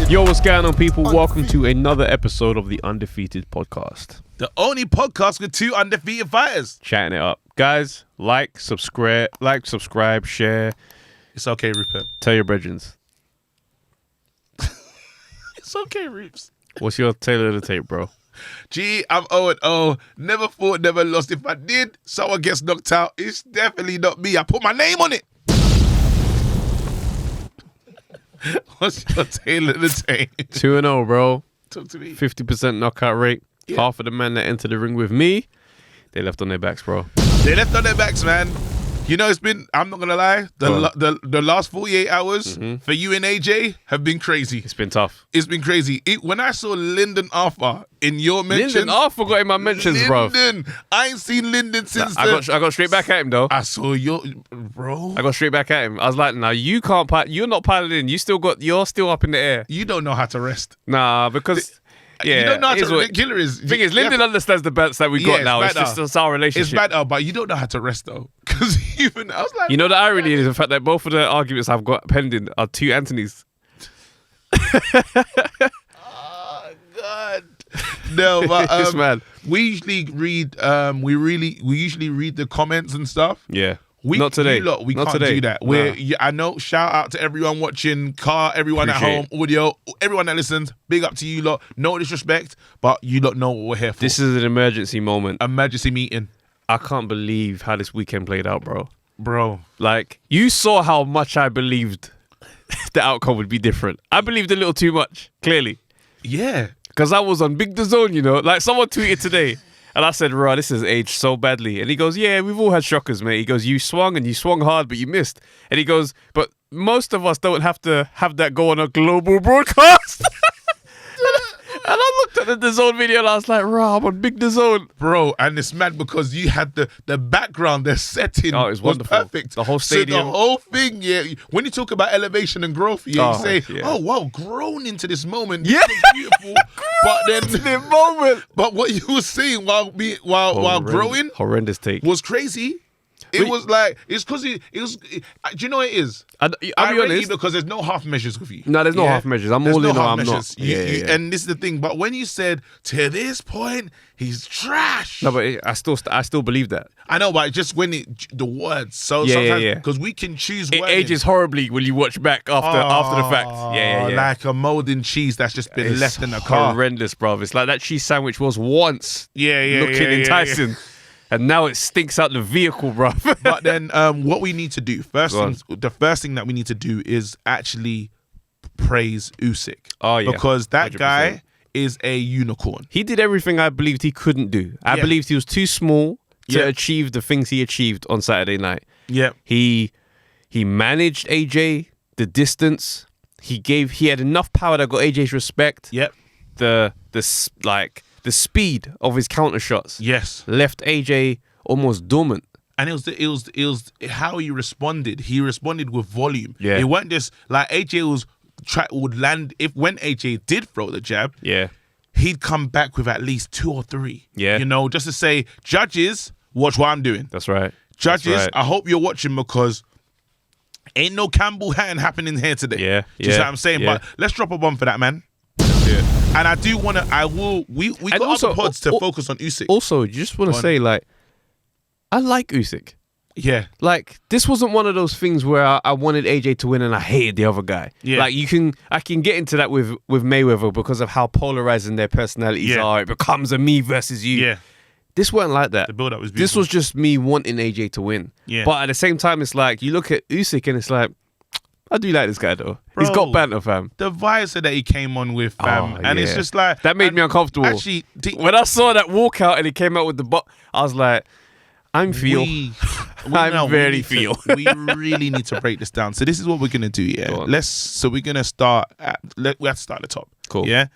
Yo, what's going on, people? Welcome to another episode of the Undefeated podcast. The only podcast with two undefeated fighters. Chatting it up. Guys, subscribe, share. It's okay, Rupert. Tell your brethren. It's okay, Reeps. What's your tailor of the tape, bro? Gee, I'm 0-0. Never fought, never lost. If I did, someone gets knocked out. It's definitely not me. I put my name on it. What's your tailor of the tape? 2-0, bro. Talk to me. 50% knockout rate. Yeah. Half of the men that enter the ring with me, they left on their backs, bro. They left on their backs, man. You know, it's been, I'm not going to lie, the last 48 hours for you and AJ have been crazy. It's been tough. It's been crazy. When I saw Lyndon Arthur in your mentions. Lyndon Arthur got in my mentions, bro. I ain't seen Lyndon since I got straight back at him, though. I saw your, bro. I got straight back at him. I was like, nah, you're not piloting. You're still up in the air. You don't know how to rest. Nah, because... Yeah, you don't know how to killer is. Thing is, Lyndon understands the belts that we got now. It's just our relationship. It's better, but you don't know how to rest though. Because even I was like, you know, the irony is the fact that both of the arguments I've got pending are two Anthonys. Oh God. No, but It's mad. We usually read. We usually read the comments and stuff. Yeah. Not today. We Not can't today. do that. I know. Shout out to everyone watching, everyone Appreciate at home, audio, everyone that listens. Big up to you lot. No disrespect, but you lot know what we're here for. This is an emergency moment. Emergency meeting. I can't believe how this weekend played out, bro. Bro. Like, you saw how much I believed the outcome would be different. I believed a little too much, clearly. Yeah. Because I was on Big Dazn, you know. Like, someone tweeted today. And I said, "Bro, this has aged so badly." And he goes, "Yeah, we've all had shockers, mate." He goes, "You swung and you swung hard, but you missed." And he goes, "But most of us don't have to have that go on a global broadcast." And I looked at the DAZN video and I was like, "Bro, I'm on Big DAZN." Bro, and it's mad because you had the background, the setting was wonderful. perfect. The whole stadium. So the whole thing, yeah. When you talk about elevation and growth, you say, "Oh, wow, grown into this moment." Yeah. Beautiful. But then the moment. But what you were saying while growing horrendous take was crazy. It was like, it's because do you know what it is? I'll be honest. Because there's no half measures with you. No, there's no half measures. I'm all in or I'm not. And this is the thing. But when you said, to this point, he's trash. No, but I still believe that. I know, but just when the words. So sometimes, because we can choose words. It ages horribly when you watch back after the fact. Yeah. Like a molding cheese that's just been left in the car. Horrendous, bro. It's like that cheese sandwich was once looking enticing. And now it stinks out the vehicle, bro. But then what we need to do, the first thing that we need to do is actually praise Usyk. Oh, yeah. Because that 100%. guy is a unicorn. He did everything I believed he couldn't do. I believed he was too small to achieve the things he achieved on Saturday night. Yeah. He managed AJ, the distance. He had enough power that got AJ's respect. Yep. The speed of his counter shots, left AJ almost dormant. And it was how he responded. He responded with volume. Yeah, it wasn't just like AJ would land when AJ did throw the jab. Yeah, he'd come back with at least 2 or 3. Yeah, you know, just to say, judges, watch what I'm doing. That's right. Judges, That's right. I hope you're watching because ain't no Campbell Hatton happening here today. Yeah, just what I'm saying. Yeah. But let's drop a bomb for that, man. Yeah. And I do want to, we got other pods to focus on Usyk. Also, you just want to say, like, I like Usyk. Yeah. Like, this wasn't one of those things where I wanted AJ to win and I hated the other guy. Yeah. Like, I can get into that with Mayweather because of how polarizing their personalities are. It becomes a me versus you. Yeah. This wasn't like that. The build-up was beautiful. This was just me wanting AJ to win. Yeah. But at the same time, it's like, you look at Usyk and it's like, I do like this guy though. Bro, he's got banter, fam. The visor that he came on with, fam. And it's just like... That made me uncomfortable. Actually... When I saw that walkout and he came out with the I was like, I'm feel. I'm very feel. We really need to break this down. So this is what we're going to do, yeah? We're going to start we have to start at the top. Cool. Yeah?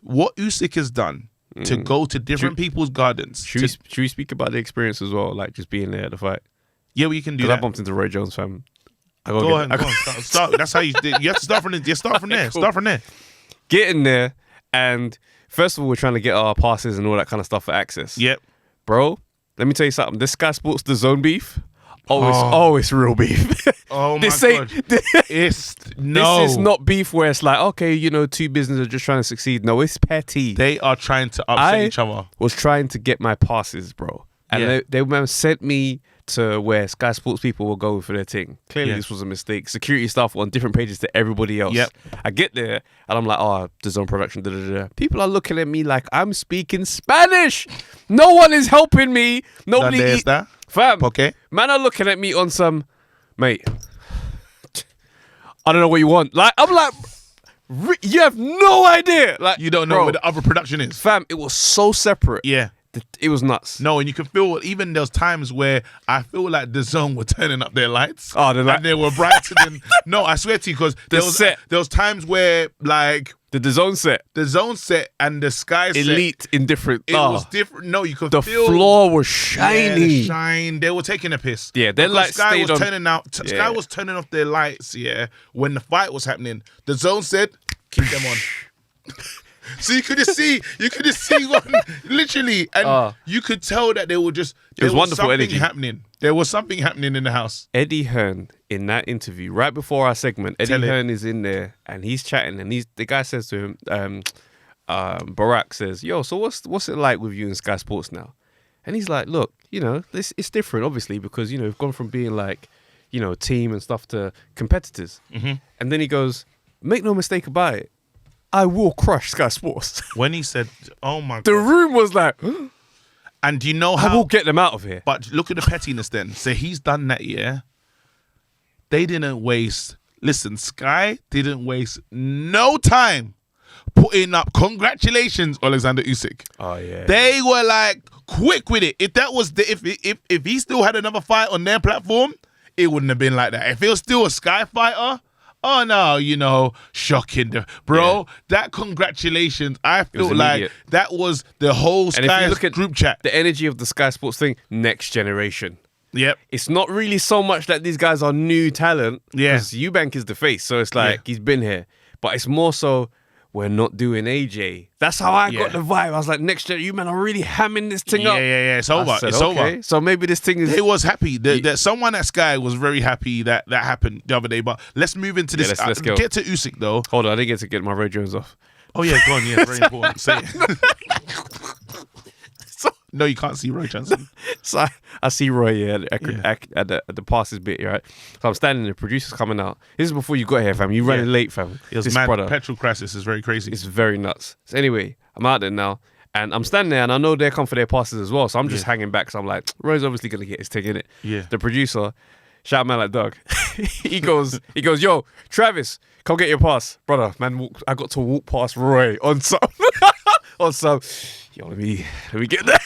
What Usyk has done to go to different people's gardens... Should we speak about the experience as well? Like just being there at the fight? Yeah, well, you can do that. Because I bumped into Roy Jones, fam. Go on. Start. That's how you have to start from there. Yeah, start from there. Cool. Start from there. Get in there, and first of all, we're trying to get our passes and all that kind of stuff for access. Yep. Bro, let me tell you something. This Sky Sports DAZN beef, It's real beef. Oh my this God. This No. is not beef where it's like, okay, you know, two businesses are just trying to succeed. No, it's petty. They are trying to upset each other. Was trying to get my passes, bro. And they sent me to where Sky Sports people were going for their thing. Clearly, this was a mistake. Security staff on different pages to everybody else. Yep. I get there and I'm like, oh, Dazn production. Da, da, da. People are looking at me like I'm speaking Spanish. No one is helping me. Nobody. That? Fam. Okay. Man are looking at me on some, mate. I don't know what you want. Like, I'm like, you have no idea. Like, You don't know bro, where the other production is. fam, it was so separate. Yeah. It was nuts. No, and you can feel, even there's times where I feel like Dazn were turning up their lights. Oh, and they were brighter than. No, I swear to you, because there was times where, like, the Dazn set. the Zone set and the Sky set. Elite in different. It was different. No, you could The feel. floor was Yeah, shiny. the shine. They were taking a piss. Yeah, their Because lights Sky stayed was on. turning out. Yeah. Sky was turning off their lights. Yeah, when the fight was happening, the Zone said, "Keep them on." So you could just see one literally, and you could tell that they were just. There was wonderful something energy. happening. There was something happening in the house. Eddie Hearn in that interview right before our segment. Eddie Hearn is in there and he's chatting and the guy says to him, Barack says, "Yo, so what's it like with you in Sky Sports now?" And he's like, "Look, you know, it's different, obviously, because you know we've gone from being like, you know, a team and stuff to competitors." Mm-hmm. And then he goes, "Make no mistake about it, I will crush Sky Sports." When he said, "Oh my The God," room was like, and do you know "I how? will get them out of here." But look at the pettiness then. So he's done that, yeah. They didn't waste. Listen, Sky didn't waste no time putting up congratulations, Alexander Usyk. Oh yeah. They were like quick with it. If that was if he still had another fight on their platform, it wouldn't have been like that. If it was still a Sky fighter, oh no, you know, shocking, bro. That congratulations, I feel like immediate. that was the whole And if Sky you look at group chat. the energy of the Sky Sports thing, next generation. Yep. It's not really so much that these guys are new talent. Yeah. Because Eubank is the face, so it's like he's been here. But it's more so we're not doing AJ. That's how I got the vibe. I was like, next year, you man are really hamming this thing up. Yeah. It's over. Said, it's okay. over. So maybe this thing is. He was happy. That someone at Sky was very happy that happened the other day. But let's move into this. Let's go. Get to Usyk though. Hold on, I didn't get my Roy Jones off. Oh yeah, go on. Yeah, very important. Say it. No, you can't see Roy Johnson. So I see Roy at the passes bit, right? So I'm standing, the producer's coming out. This is before you got here, fam. You running late, fam. It was this mad. brother. Petrol crisis is very crazy. It's very nuts. So anyway, I'm out there now. And I'm standing there and I know they're come for their passes as well. So I'm just hanging back. So I'm like, Roy's obviously going to get his thing in it. Yeah. The producer, shout man like Doug. he goes, yo, Travis, come get your pass. Brother, man, I got to walk past Roy on some, yo, let me get there.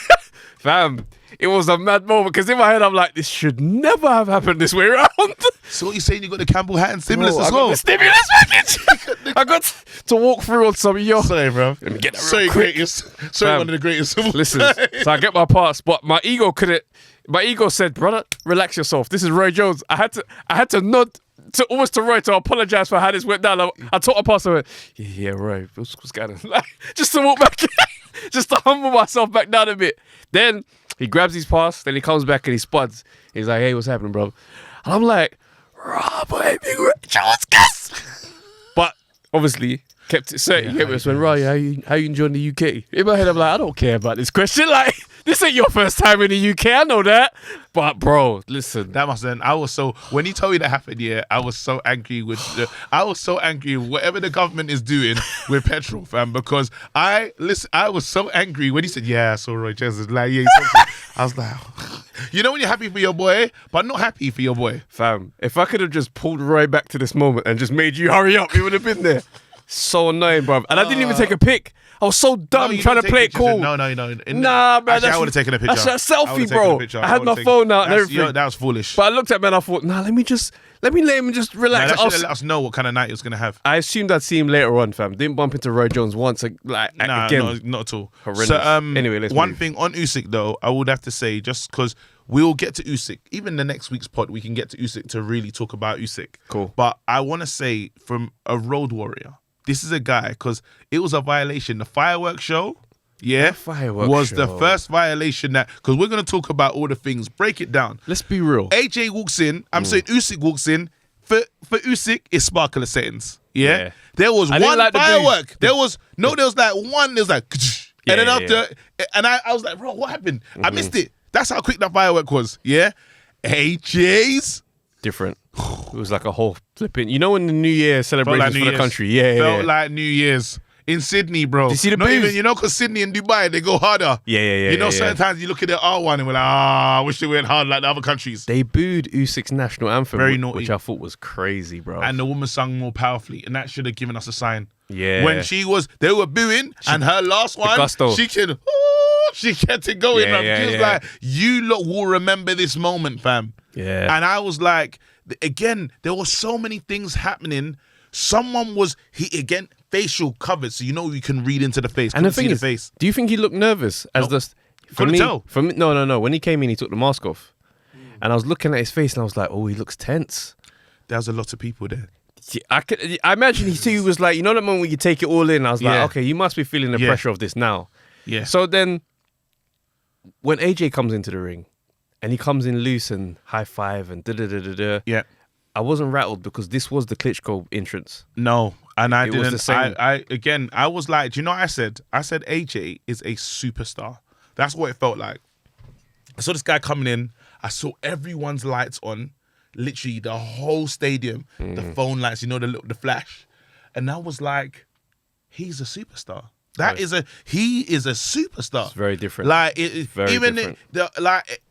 Fam, it was a mad moment because in my head I'm like, this should never have happened this way around. So what you saying? You got the Campbell hat and stimulus Bro, as I got well? the stimulus package. I got to walk through on some yo. Sorry, bro. Let me get that real Sorry, quick. greatest. Sorry, Fam, one of the greatest. Of all Listen, time. so I get my pass, but my ego couldn't. My ego said, "Brother, relax yourself. This is Roy Jones." I had to nod to Roy to apologize for how this went down. I took my pass. I went, "Yeah, Roy, what's going on?" Like, just to walk back, just to humble myself back down a bit. Then he grabs his pass. Then he comes back and he spuds. He's like, "Hey, what's happening, bro?" And I'm like, "Boy, big Roy Jones, guys." But obviously, kept it certain. You get me? When Roy, how you enjoying the UK? In my head, I'm like, I don't care about this question. Like, this ain't your first time in the UK. I know that. But bro, listen. That must have been. I was so when he told you that happened. Yeah, I was so angry with. I was so angry with whatever the government is doing with petrol, fam. Because I was so angry when he said, "Yeah, I saw Roy Jones." Like, yeah, I was like, you know, when you're happy for your boy, but not happy for your boy, fam. If I could have just pulled Roy back to this moment and just made you hurry up, he would have been there. So annoying, bro. And I didn't even take a pic. I was so dumb trying to play it cool. No. Nah, man. Actually, I would have taken a picture. That's a selfie, bro. I had my phone out and everything. That was foolish. But I looked at him and I thought, nah, let me let him just relax. That should let us know what kind of night he was going to have. I assumed I'd see him later on, fam. Didn't bump into Roy Jones once, again. Not at all. Horrendous. So, anyway, let's one move. thing on Usyk, though, I would have to say, just because we'll get to Usyk, even the next week's pod, we can get to Usyk to really talk about Usyk. Cool. But I want to say, from a road warrior, this is a guy, because it was a violation. The fireworks show, yeah, fireworks was the show. first violation that, because we're going to talk about all the things. Break it down. Let's be real. AJ walks in. I'm saying Usyk walks in. For Usyk, it's sparkler settings. Yeah. There was I didn't one like the firework. booze. There was like one. There was like, Yeah, and then after, and I was like, bro, what happened? I missed it. That's how quick that firework was. Yeah. AJ's Different. It was like a whole flipping. You know when the New Year celebrations like New for the Year's. country? Yeah. Felt like New Year's. In Sydney, bro. Did you see the Not booze? even, because Sydney and Dubai, they go harder. Yeah. You know, certain times you look at the R1 and we're like, I wish they went hard like the other countries. They booed Usyk's national anthem, Very naughty. which I thought was crazy, bro. And the woman sung more powerfully, and that should have given us a sign. Yeah. When they were booing, and her last one, gusto. she kept it going. Yeah, She was like, you lot will remember this moment, fam. Yeah. And I was like, again, there were so many things happening. Someone was, facial covered, so you can read into the face. And the Couldn't thing see is, the face. do you think he looked nervous? Couldn't tell. For me, no. When he came in, he took the mask off, and I was looking at his face, and I was like, oh, he looks tense. There was a lot of people there. I imagine he was like, that moment when you take it all in. I was Yeah. like, okay, you must be feeling the pressure of this now. Yeah. So then, when AJ comes into the ring, and he comes in loose and high five and da. Yeah. I wasn't rattled because this was the Klitschko entrance. No, and I It didn't. was the same. I was like, do you know what I said? I said AJ is a superstar. That's what it felt like. I saw this guy coming in. I saw everyone's lights on, literally the whole stadium, the phone lights, the flash, and I was like, he's a superstar. He is a superstar. It's very different. Like Very even different.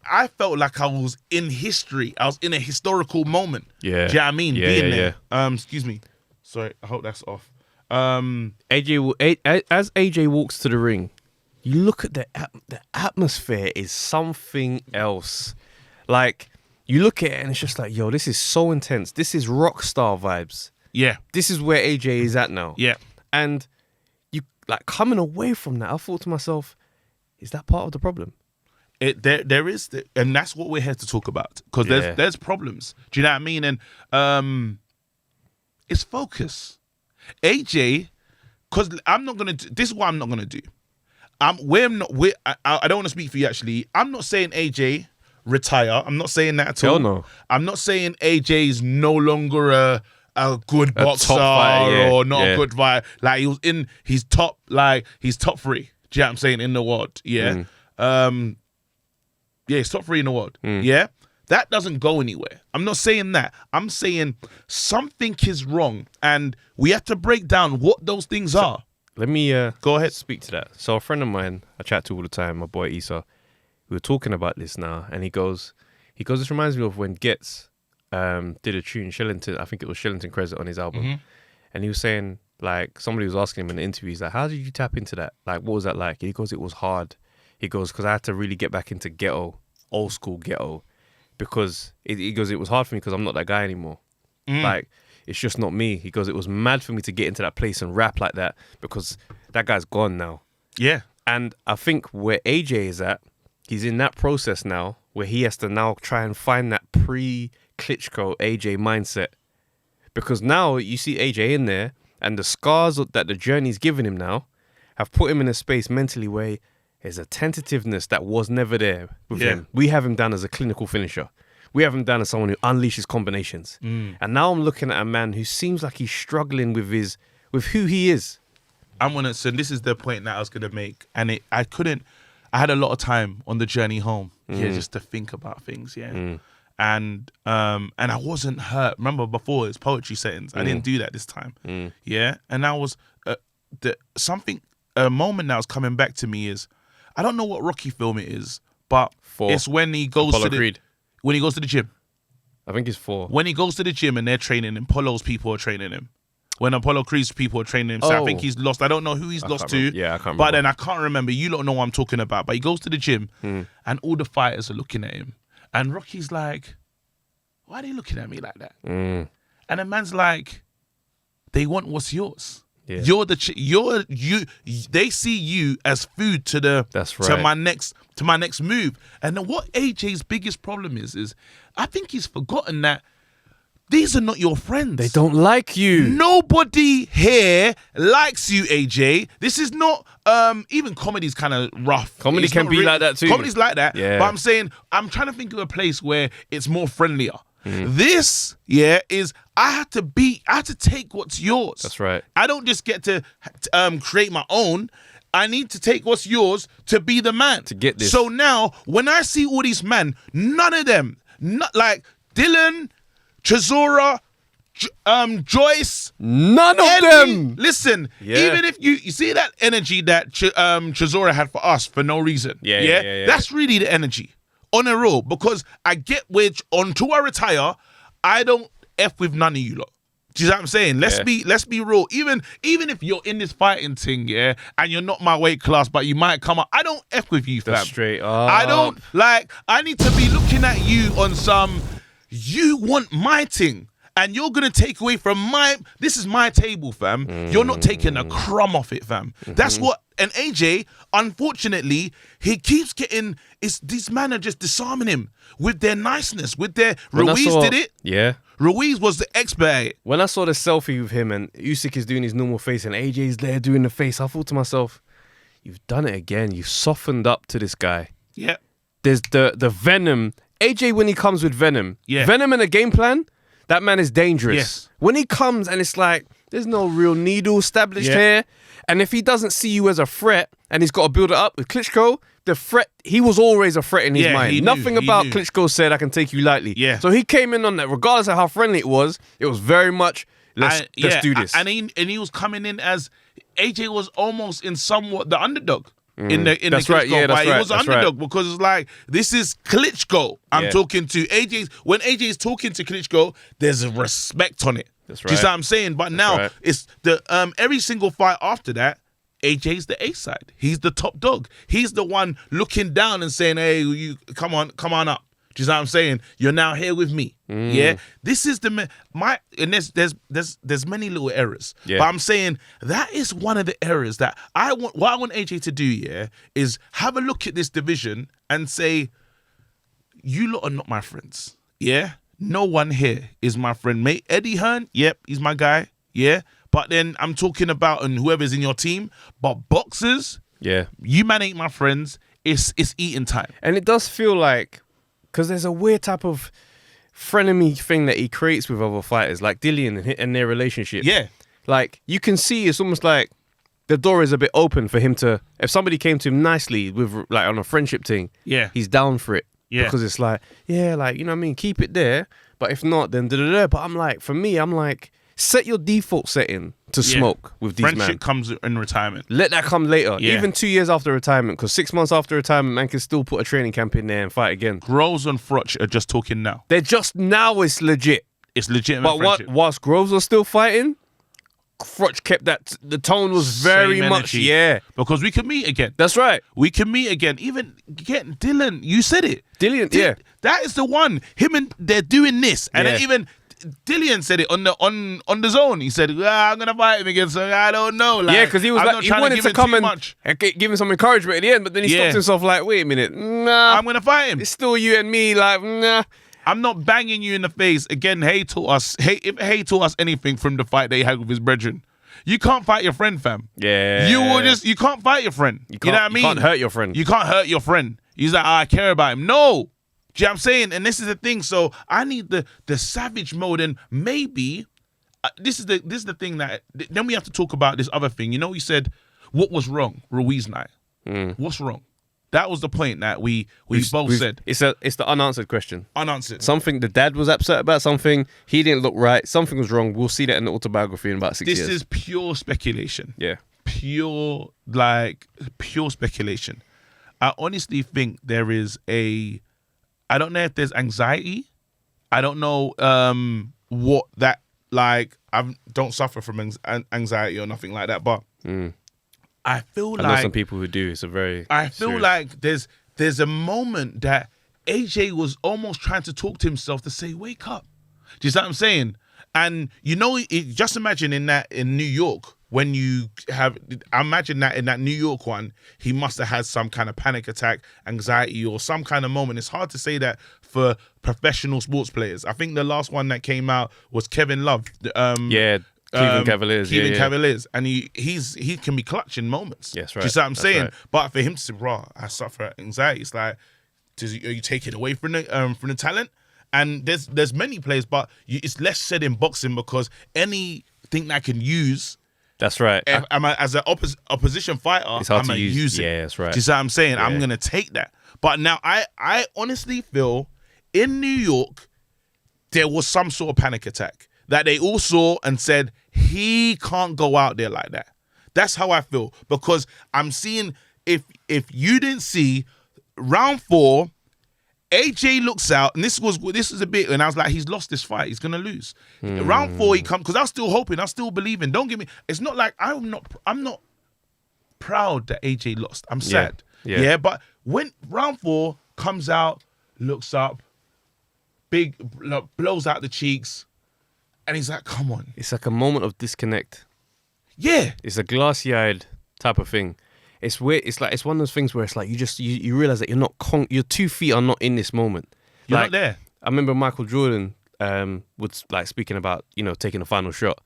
I felt like I was in history. I was in a historical moment. Yeah. Do you know what I mean? Yeah, Being yeah, there. Excuse me. Sorry, I hope that's off. As AJ walks to the ring, you look at the atmosphere is something else. Like, you look at it and it's just like, yo, this is so intense. This is rock star vibes. Yeah. This is where AJ is at now. Yeah. And you coming away from that, I thought to myself, is that part of the problem? There is, and that's what we're here to talk about, because there's problems. Do you know what I mean? And it's focus. AJ, because I'm not gonna. This is what I'm not gonna do. I don't want to speak for you. Actually, I'm not saying AJ retire. I'm not saying that at all. Hell no. I'm not saying AJ is no longer a good boxer top fighter, or not yeah. a good fighter. Like he's top 3. Do you know what I'm saying, in the world? Yeah. Yeah, he's top 3 in the world. Yeah. That doesn't go anywhere. I'm not saying that. I'm saying something is wrong, and we have to break down what those things are. Let me Go ahead. speak to that. So a friend of mine I chat to all the time, my boy Isa, we were talking about this now, and he goes, this reminds me of when Getz did a tune, Shellington, I think it was Shellington Crescent on his album. And he was saying, like, somebody was asking him in the interview, he's like, how did you tap into that? Like, what was that like? He goes, it was hard. He goes, because I had to really get back into ghetto, old school ghetto, because he goes, it was hard for me because I'm not that guy anymore. Like, it's just not me. He goes, it was mad for me to get into that place and rap like that because that guy's gone now. Yeah. And I think where AJ is at, he's in that process now where he has to now try and find that pre-Klitschko AJ mindset. Because now you see AJ in there, and the scars that the journey's given him now have put him in a space mentally where there's a tentativeness that was never there with him. We have him down as a clinical finisher. We have him down as someone who unleashes combinations. And now I'm looking at a man who seems like he's struggling with who he is. So this is the point that I was gonna make, and I had a lot of time on the journey home, just to think about things, and I wasn't hurt. Remember before, it was poetry settings. I didn't do that this time, and I was a moment that was coming back to me is, I don't know what Rocky film it is, but it's when he goes Apollo Creed. When he goes to the gym. I think it's 4. When he goes to the gym and they're training him, Apollo's people are training him. When Apollo Creed's people are training him, so I think he's lost. I don't know who he's lost to. Yeah, I can't remember. But then I can't remember. You don't know what I'm talking about. But he goes to the gym and all the fighters are looking at him. And Rocky's like, why are they looking at me like that? And the man's like, they want what's yours. Yeah. They see you as food to my next move. And then what AJ's biggest problem is I think he's forgotten that these are not your friends. They don't like you. Nobody here likes you, AJ. This is not even comedy's kind of rough. Comedy It's can not be like that too. Comedy's like that. Yeah. But I'm saying, I'm trying to think of a place where it's more friendlier. This, is I had to take what's yours. That's right. I don't just get to create my own. I need to take what's yours to be the man. To get this. So now, when I see all these men, none of them, not like Dylan, Chisora, Joyce, None of Eddie, them. listen, Yeah. even if you see that energy that Chisora had for us for no reason. Yeah. That's really the energy on a roll, because I get which until I retire, I don't F with none of you lot. Do you know what I'm saying? Let's be real. Even if you're in this fighting thing, and you're not my weight class, but you might come up, I don't F with you, fam. That's straight up. I don't I need to be looking at you on some, you want my thing. And you're going to take away from this is my table, fam. You're not taking a crumb off it, fam. That's what, and AJ, unfortunately, he keeps getting, these men are just disarming him with their niceness, with their, Ruiz did it. Yeah. Ruiz was the expert at it. When I saw the selfie with him and Usyk is doing his normal face and AJ's there doing the face, I thought to myself, you've done it again. You've softened up to this guy. Yeah. There's the venom. AJ, when he comes with venom, Yeah. venom in a game plan, that man is dangerous. Yes. When he comes and it's like, there's no real needle established here. And if he doesn't see you as a threat and he's got to build it up with Klitschko, the threat, he was always a threat in his mind. Nothing about Klitschko said, I can take you lightly. Yeah. So he came in on that, regardless of how friendly it was very much, let's do this. And he was coming in as, AJ was almost in somewhat the underdog. In the That's Klitschko right, yeah, that's fight. He right, was an that's underdog because it's like, this is Klitschko I'm Yeah. talking to. When AJ's talking to Klitschko, there's a respect on it. That's Do you see right. what I'm saying? But now right. it's the every single fight after that, AJ's the A side. He's the top dog. He's the one looking down and saying, "Hey, you come on up." Do you know what I'm saying? You're now here with me. Yeah. This is and there's many little errors. Yeah. But I'm saying that is one of the errors that what I want AJ to do, is have a look at this division and say, you lot are not my friends. Yeah. No one here is my friend. Mate, Eddie Hearn, yep, he's my guy. Yeah. But then I'm talking about and whoever's in your team, but boxers, you man ain't my friends. It's eating time. And it does feel like, because there's a weird type of frenemy thing that he creates with other fighters, like Dillian and their relationship. Yeah. Like, you can see it's almost like the door is a bit open for him to, if somebody came to him nicely with, like, on a friendship thing, he's down for it. Yeah. Because it's like, like, you know what I mean? Keep it there. But if not, then da-da-da. But I'm like, for me, I'm like, set your default setting to smoke with these men. Friendship comes in retirement. Let that come later. Yeah. Even 2 years after retirement, because 6 months after retirement, man can still put a training camp in there and fight again. Groves and Froch are just talking now. They're just, now it's legit. It's legitimate But friendship. whilst Groves was still fighting, Froch kept that, the tone was very Same much, energy. Because we can meet again. That's right. We can meet again. Even get Dylan, you said it. Dillian, That is the one. Him and they're doing this. And then even Dillian said it on the zone. He said, I'm gonna fight him again, so I don't know. Like, because he was I'm like, not he trying wanted give to him come too and much. give him some encouragement at the end, but then he stopped himself like, wait a minute, nah, I'm gonna fight him. it's still you and me, like, nah. I'm not banging you in the face. Again, Hay taught us anything from the fight that he had with his brethren. You can't fight your friend, fam. Yeah. You can't fight your friend. You know what I mean? You can't hurt your friend. You can't hurt your friend. He's like, I care about him. No. Do you know what I'm saying? And this is the thing. So I need the savage mode, and maybe this is the thing that then we have to talk about this other thing. You know, he said, what was wrong? Ruiz night. What's wrong? That was the point that we both said. It's the unanswered question. Unanswered. Something the dad was upset about, something he didn't look right, something was wrong. We'll see that in the autobiography in about 6 years. This is pure speculation. Yeah. Pure speculation. I honestly think there is I don't know if there's anxiety. I don't know what that, like, I don't suffer from anxiety or nothing like that, but I feel I know some people who do. It's a very I feel serious. like there's a moment that AJ was almost trying to talk to himself to say, wake up. Do you see what I'm saying? And you know, just imagine in New York, when you have, I imagine that in that New York one, he must have had some kind of panic attack, anxiety, or some kind of moment. It's hard to say that for professional sports players. I think the last one that came out was Kevin Love. Cleveland Cavaliers. Cleveland Cavaliers. And he can be clutch in moments. Yes, right. Do you see what I'm saying? Right. But for him to say, bro, I suffer anxiety, it's like, are you taking away from the talent? And there's many players, but it's less said in boxing because anything that I can use. That's right. As an opposition fighter, I'm going to use it. Yeah, that's right. Do you see what I'm saying? Yeah. I'm going to take that. But now I honestly feel in New York, there was some sort of panic attack that they all saw and said, he can't go out there like that. That's how I feel. Because I'm seeing, if you didn't see, round 4, AJ looks out, and this is a bit, and I was like, he's lost this fight. He's gonna lose. Round 4, he comes, because I was still hoping, I was still believing. Don't get me. It's not like I'm not proud that AJ lost. I'm sad. Yeah. But when round 4 comes out, looks up, big blows out the cheeks, and he's like, come on. It's like a moment of disconnect. Yeah. It's a glassy-eyed type of thing. It's weird. It's like, it's one of those things where it's like you realize that you're not your 2 feet are not in this moment. You're like, not there. I remember Michael Jordan was like speaking about, taking a final shot.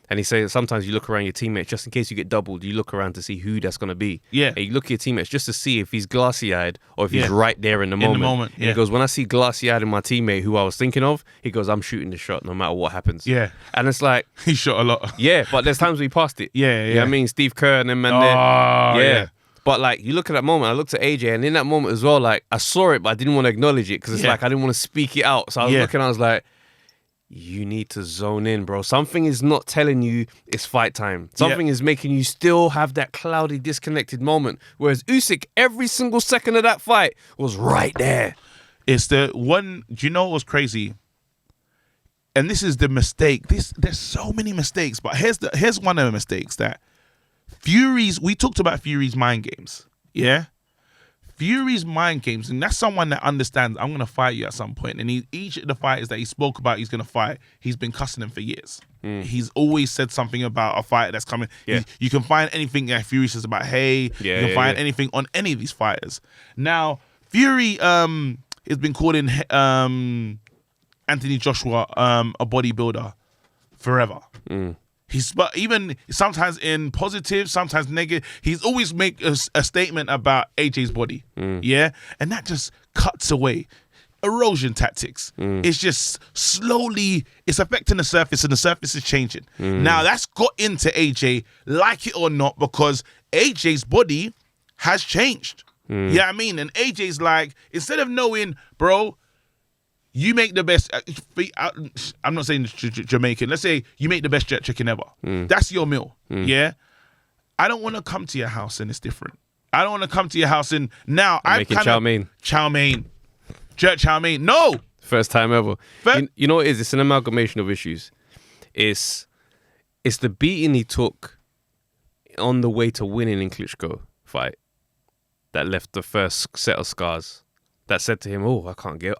And he said sometimes you look around your teammates just in case you get doubled. You look around to see who that's going to be. Yeah. And you look at your teammates just to see if he's glassy-eyed or if he's right there in the moment. And he goes, when I see glassy-eyed in my teammate who I was thinking of, he goes, I'm shooting the shot no matter what happens. Yeah. And it's like... he shot a lot. Yeah, but there's times we passed it. Yeah. You know what I mean? Steve Kerr and them man there. Yeah. But like, you look at that moment, I looked at AJ, and in that moment as well, like, I saw it, but I didn't want to acknowledge it because it's like, I didn't want to speak it out. So I was looking, I was like, you need to zone in, bro. Something is not telling you it's fight time. Something is making you still have that cloudy, disconnected moment. Whereas Usyk, every single second of that fight was right there. It's the one, do you know what was crazy? And this is the mistake. There's so many mistakes, but here's one of the mistakes that we talked about Fury's mind games. Yeah? Fury's mind games, and that's someone that understands, I'm going to fight you at some point. And each of the fighters that he spoke about he's going to fight, he's been cussing them for years. He's always said something about a fight that's coming. Yeah. You can find anything that Fury says about, hey, you can find anything on any of these fighters. Now, Fury has been calling Anthony Joshua a bodybuilder forever. But even sometimes in positive, sometimes negative, he's always make a statement about AJ's body. Yeah? And that just cuts away. Erosion tactics. It's just slowly, it's affecting the surface, and the surface is changing. Now, that's got into AJ, like it or not, because AJ's body has changed. You know what I mean? And AJ's like, instead of knowing, bro, you make the best, I'm not saying Jamaican, let's say you make the best jerk chicken ever. That's your meal, yeah? I don't want to come to your house and it's different. I don't want to come to your house and now I'm making chow mein. Chow mein. Jerk chow mein. No! First time ever. You know what it is? It's an amalgamation of issues. It's the beating he took on the way to winning in Klitschko fight that left the first set of scars. That said to him, I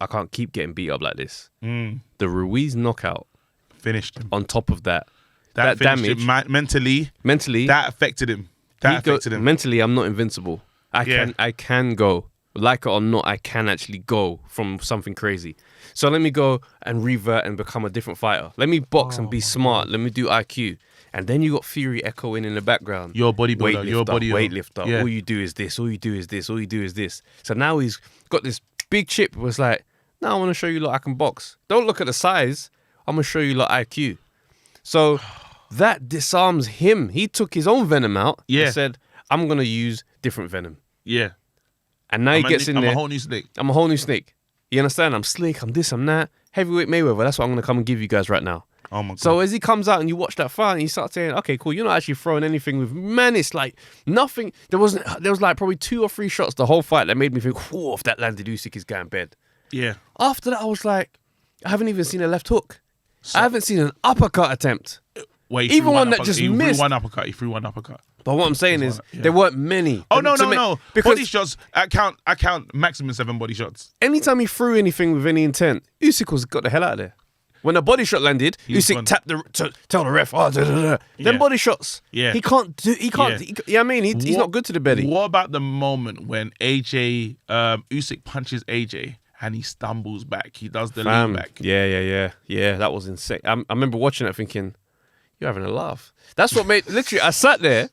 can't keep getting beat up like this. The Ruiz knockout finished him. On top of that damage him mentally, that affected him. Mentally, I'm not invincible. I can go, like it or not. I can actually go from something crazy. So let me go and revert and become a different fighter. Let me box and be smart. Let me do IQ. And then you got Fury echoing in the background. Your bodybuilder, your weightlifter. Yeah. All you do is this. All you do is this. All you do is this. So now he's got this big chip. Was like, now I want to show you, I can box. Don't look at the size. I'm gonna show you, IQ. So that disarms him. He took his own venom out. Yeah. And said, I'm gonna use different venom. Yeah. And now he gets in there. I'm a whole new snake. I'm a whole new snake. You understand? I'm slick. I'm this. I'm that. Heavyweight Mayweather. That's what I'm gonna come and give you guys right now. Oh my God. So as he comes out and you watch that fight and you start saying, okay, cool, you're not actually throwing anything with man. It's like nothing. There was like probably 2 or 3 shots the whole fight that made me think, whoa, if that landed, Usyk is going bed. Yeah. After that, I was like, I haven't even seen a left hook. I haven't seen an uppercut attempt. Wait, even one that just missed. He threw one uppercut. But what I'm saying is, there weren't many. Oh, no. Because body shots, I count maximum 7 body shots. Anytime he threw anything with any intent, Usyk got the hell out of there. When the body shot landed, Usyk tapped tell the ref, Them body shots. Yeah. He can't. I mean, he's not good to the belly. What about the moment when Usyk punches AJ and he stumbles back. He does the Fam. lean back. Yeah. That was insane. I remember watching it thinking, you're having a laugh. That's what made, literally, I sat there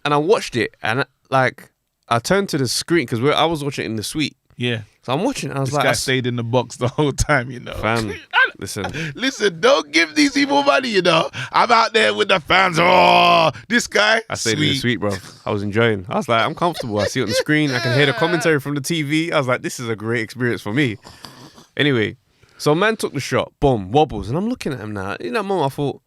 and I watched it and like, I turned to the screen because I was watching it in the suite. Yeah. So I'm watching it. I was This like, guy stayed in the box the whole time, you know. fam, listen. Listen, don't give these people money, you know. I'm out there with the fans. Oh, this guy. I stayed in the suite, bro. I was enjoying. I was like, I'm comfortable. I see it on the screen. I can hear the commentary from the TV. I was like, this is a great experience for me. Anyway, so man took the shot. Boom, wobbles. And I'm looking at him now. In that moment, I thought,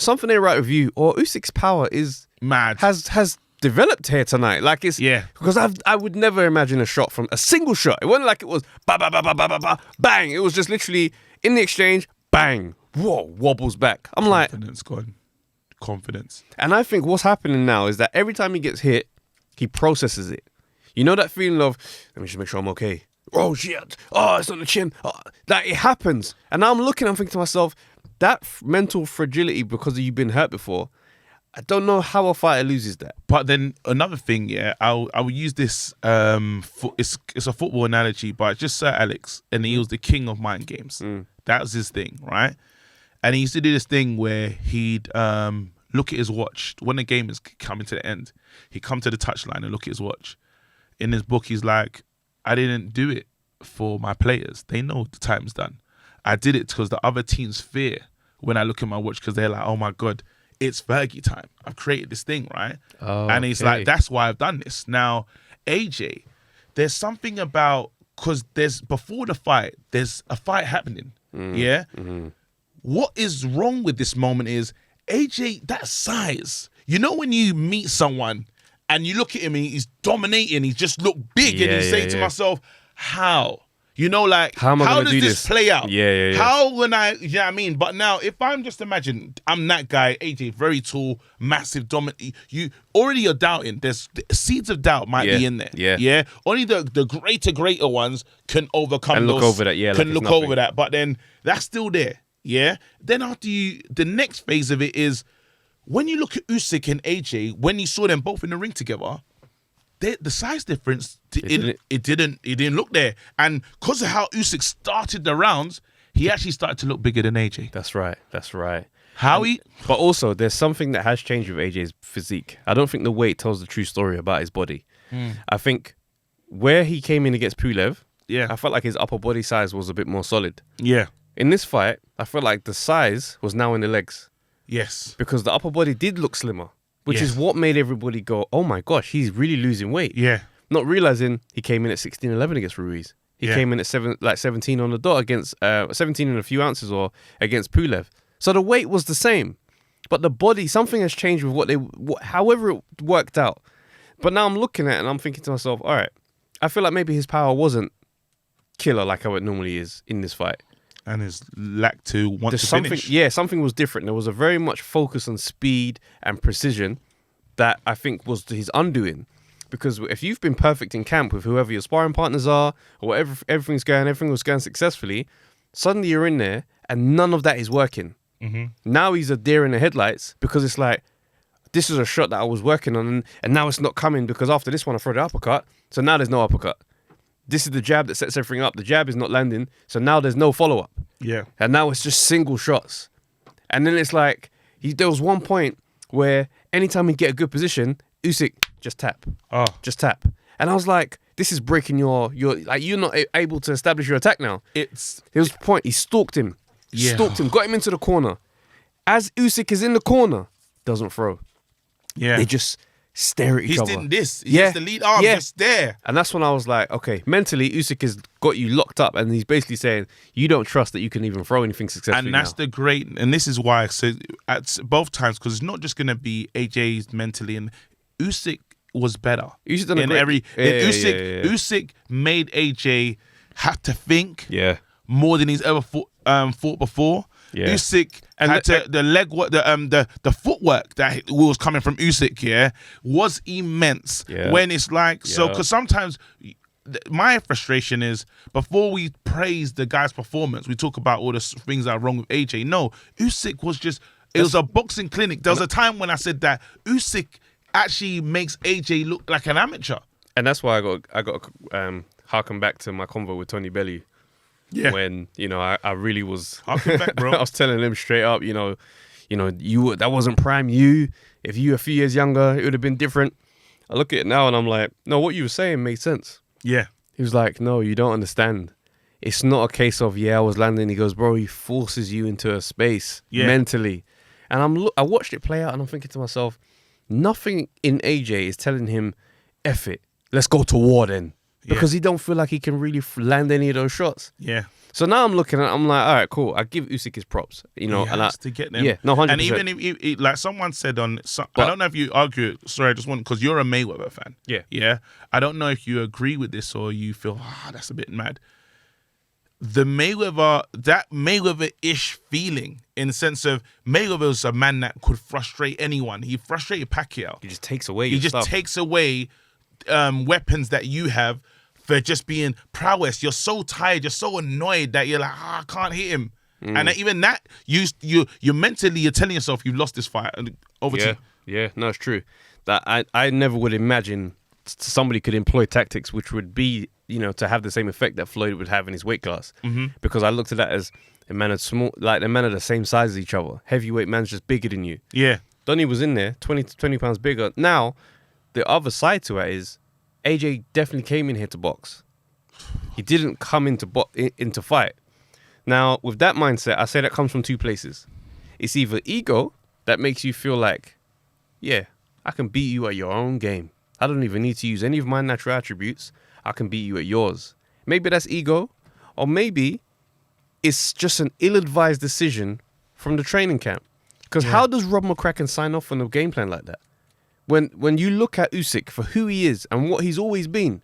something ain't right with you. Or Usyk's power is Mad. Has developed here tonight. Like it's because I would never imagine a shot from a single shot. It wasn't like it was ba ba ba ba ba ba ba bang. It was just literally in the exchange, bang, whoa, wobbles back. I'm like, confidence gone. Confidence. and I think what's happening now is that every time he gets hit, he processes it. You know that feeling of, let me just make sure I'm okay. Oh shit! Oh, it's on the chin. Oh, like it happens, and now I'm looking. I'm thinking to myself, that mental fragility because you've been hurt before. I don't know how a fighter loses that. But then another thing, I'll use this. It's a football analogy, but just Sir Alex, and he was the king of mind games. That was his thing, right? And he used to do this thing where he'd look at his watch when the game is coming to the end. He'd come to the touchline and look at his watch. In his book, he's like, "I didn't do it for my players. They know the time's done. I did it because the other teams fear when I look at my watch because they're like, oh my God, it's Fergie time. I've created this thing, right?" And he's like, that's why I've done this. Now, AJ, there's something about, because before the fight, there's a fight happening. Yeah? What is wrong with this moment is, AJ, that size. You know when you meet someone and you look at him and he's dominating, he just look big and you say to myself, how? You know, like, how does this play out? Yeah. How when you know what I mean? But now, if I'm just imagine, I'm that guy, AJ, very tall, massive, dominant, you're doubting. There's seeds of doubt might be in there. Yeah. Only the greater ones can overcome and those. Look over that, yeah. Can look over that. But then that's still there. Yeah. Then after the next phase of it is when you look at Usyk and AJ, when you saw them both in the ring together, the size difference, it didn't look there. And because of how Usyk started the rounds, he actually started to look bigger than AJ. That's right. But also, there's something that has changed with AJ's physique. I don't think the weight tells the true story about his body. I think where he came in against Pulev, I felt like his upper body size was a bit more solid. Yeah. In this fight, I felt like the size was now in the legs. Yes. Because the upper body did look slimmer. Which is what made everybody go, oh my gosh, he's really losing weight. Yeah. Not realizing he came in at 16-11 against Ruiz. He came in at 17 on the dot against 17 and a few ounces or against Pulev. So the weight was the same, but the body, something has changed with however it worked out. But now I'm looking at it and I'm thinking to myself, all right, I feel like maybe his power wasn't killer like how it normally is in this fight. And his lack to want to finish. Yeah, something was different. There was a very much focus on speed and precision that I think was his undoing. Because if you've been perfect in camp with whoever your sparring partners are, or whatever, everything was going successfully, suddenly you're in there and none of that is working. Now he's a deer in the headlights because it's like, this is a shot that I was working on and now it's not coming because after this one I throw the uppercut. So now there's no uppercut. This is the jab that sets everything up. The jab is not landing. So now there's no follow-up. Yeah. And now it's just single shots. And then it's like, there was one point where anytime he'd get a good position, Usyk, just tap. Just tap. And I was like, this is breaking your like, you're not able to establish your attack now. There was a point, he stalked him. Got him into the corner. As Usyk is in the corner, doesn't throw. Yeah. They just stare at each other. He's doing this. He has the lead arm just there. And that's when I was like, okay, mentally, Usyk has got you locked up and he's basically saying, you don't trust that you can even throw anything successfully. And that's and this is why I said at both times, because it's not just going to be AJ's mentally, and Usyk was better. Usyk done a great... Usyk made AJ have to think more than he's ever fought before. Yeah. Usyk had the leg work, the footwork that was coming from Usyk, was immense. Yeah. When it's like so, because sometimes my frustration is before we praise the guy's performance, we talk about all the things that are wrong with AJ. No, Usyk was just was a boxing clinic. There was a time when I said that Usyk actually makes AJ look like an amateur. And that's why I got harken back to my convo with Tony Bellew. Yeah. When, you know, I really was... Harken back, bro. I was telling him straight up, you know, that wasn't prime you. If you were a few years younger, it would have been different. I look at it now and I'm like, no, what you were saying made sense. Yeah. He was like, no, you don't understand. It's not a case of, I was landing. He goes, bro, he forces you into a space mentally. And I watched it play out and I'm thinking to myself, nothing in AJ is telling him, F it, let's go to war then. Because he don't feel like he can really land any of those shots. Yeah. So now I'm looking at it, I'm like, all right, cool. I give Usyk his props. You know, He has to get them. Yeah, no, 100%. And even if like someone said I don't know if you argue, sorry, I just want, because you're a Mayweather fan. Yeah. Yeah. I don't know if you agree with this or you feel, that's a bit mad. The that Mayweather-ish feeling in the sense of Mayweather's a man that could frustrate anyone. He frustrated Pacquiao. He just takes away He just takes away weapons that you have for just being prowess. You're so tired, you're so annoyed that you're like, I can't hit him. And even that, you're mentally, you're telling yourself you've lost this fight. Over to you. Yeah, no, it's true. That I never would imagine somebody could employ tactics which would be, you know, to have the same effect that Floyd would have in his weight class. Because I looked at that as a man of small, like the man of the same size as each other. Heavyweight man's just bigger than you. Yeah. Donnie was in there, 20 pounds bigger. Now, the other side to it is AJ definitely came in here to box. He didn't come into fight. Now, with that mindset, I say that comes from two places. It's either ego that makes you feel like, yeah, I can beat you at your own game. I don't even need to use any of my natural attributes. I can beat you at yours. Maybe that's ego, or maybe it's just an ill-advised decision from the training camp. Because how does Rob McCracken sign off on a game plan like that? When you look at Usyk for who he is and what he's always been,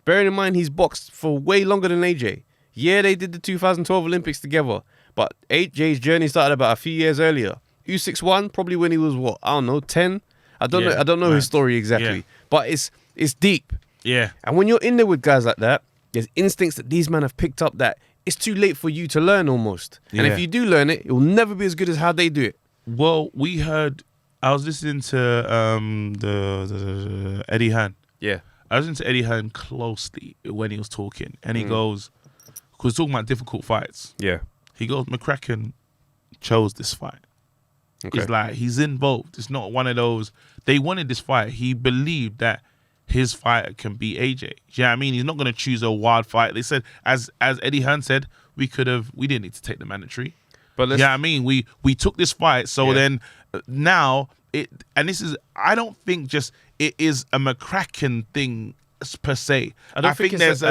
bearing in mind he's boxed for way longer than AJ. Yeah, they did the 2012 Olympics together, but AJ's journey started about a few years earlier. Usyk's won probably when he was, 10? I don't know his story exactly, but it's deep. Yeah. And when you're in there with guys like that, there's instincts that these men have picked up that it's too late for you to learn almost. And if you do learn it, it will never be as good as how they do it. Well, I was listening to the Eddie Hearn. Yeah. I was listening to Eddie Hearn closely when he was talking. And he goes, because talking about difficult fights. Yeah. He goes, McCracken chose this fight. Okay. It's like, he's involved. It's not one of those, they wanted this fight. He believed that his fighter can beat AJ. You know what I mean? He's not going to choose a wild fight. They said, as Eddie Hearn said, we didn't need to take the mandatory. But yeah, I mean, we took this fight. So then now I don't think just it is a McCracken thing per se. I think there's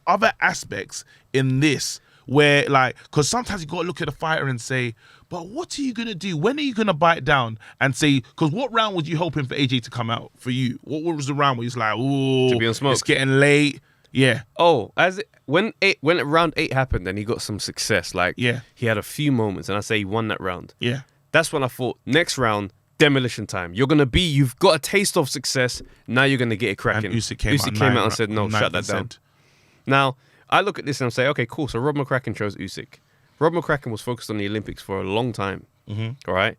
other aspects in this where, like, because sometimes you got to look at the fighter and say, but what are you going to do? When are you going to bite down and say, because what round was you hoping for AJ to come out for you? What was the round where he's like, ooh, it's getting late? Yeah. Oh, when round 8 happened and he got some success, like he had a few moments and I say he won that round. Yeah. That's when I thought, next round, demolition time. You've got a taste of success, now you're going to get it cracking. And Usyk came out and said, no, shut that down. Now, I look at this and I say, okay, cool. So Rob McCracken chose Usyk. Rob McCracken was focused on the Olympics for a long time. All right?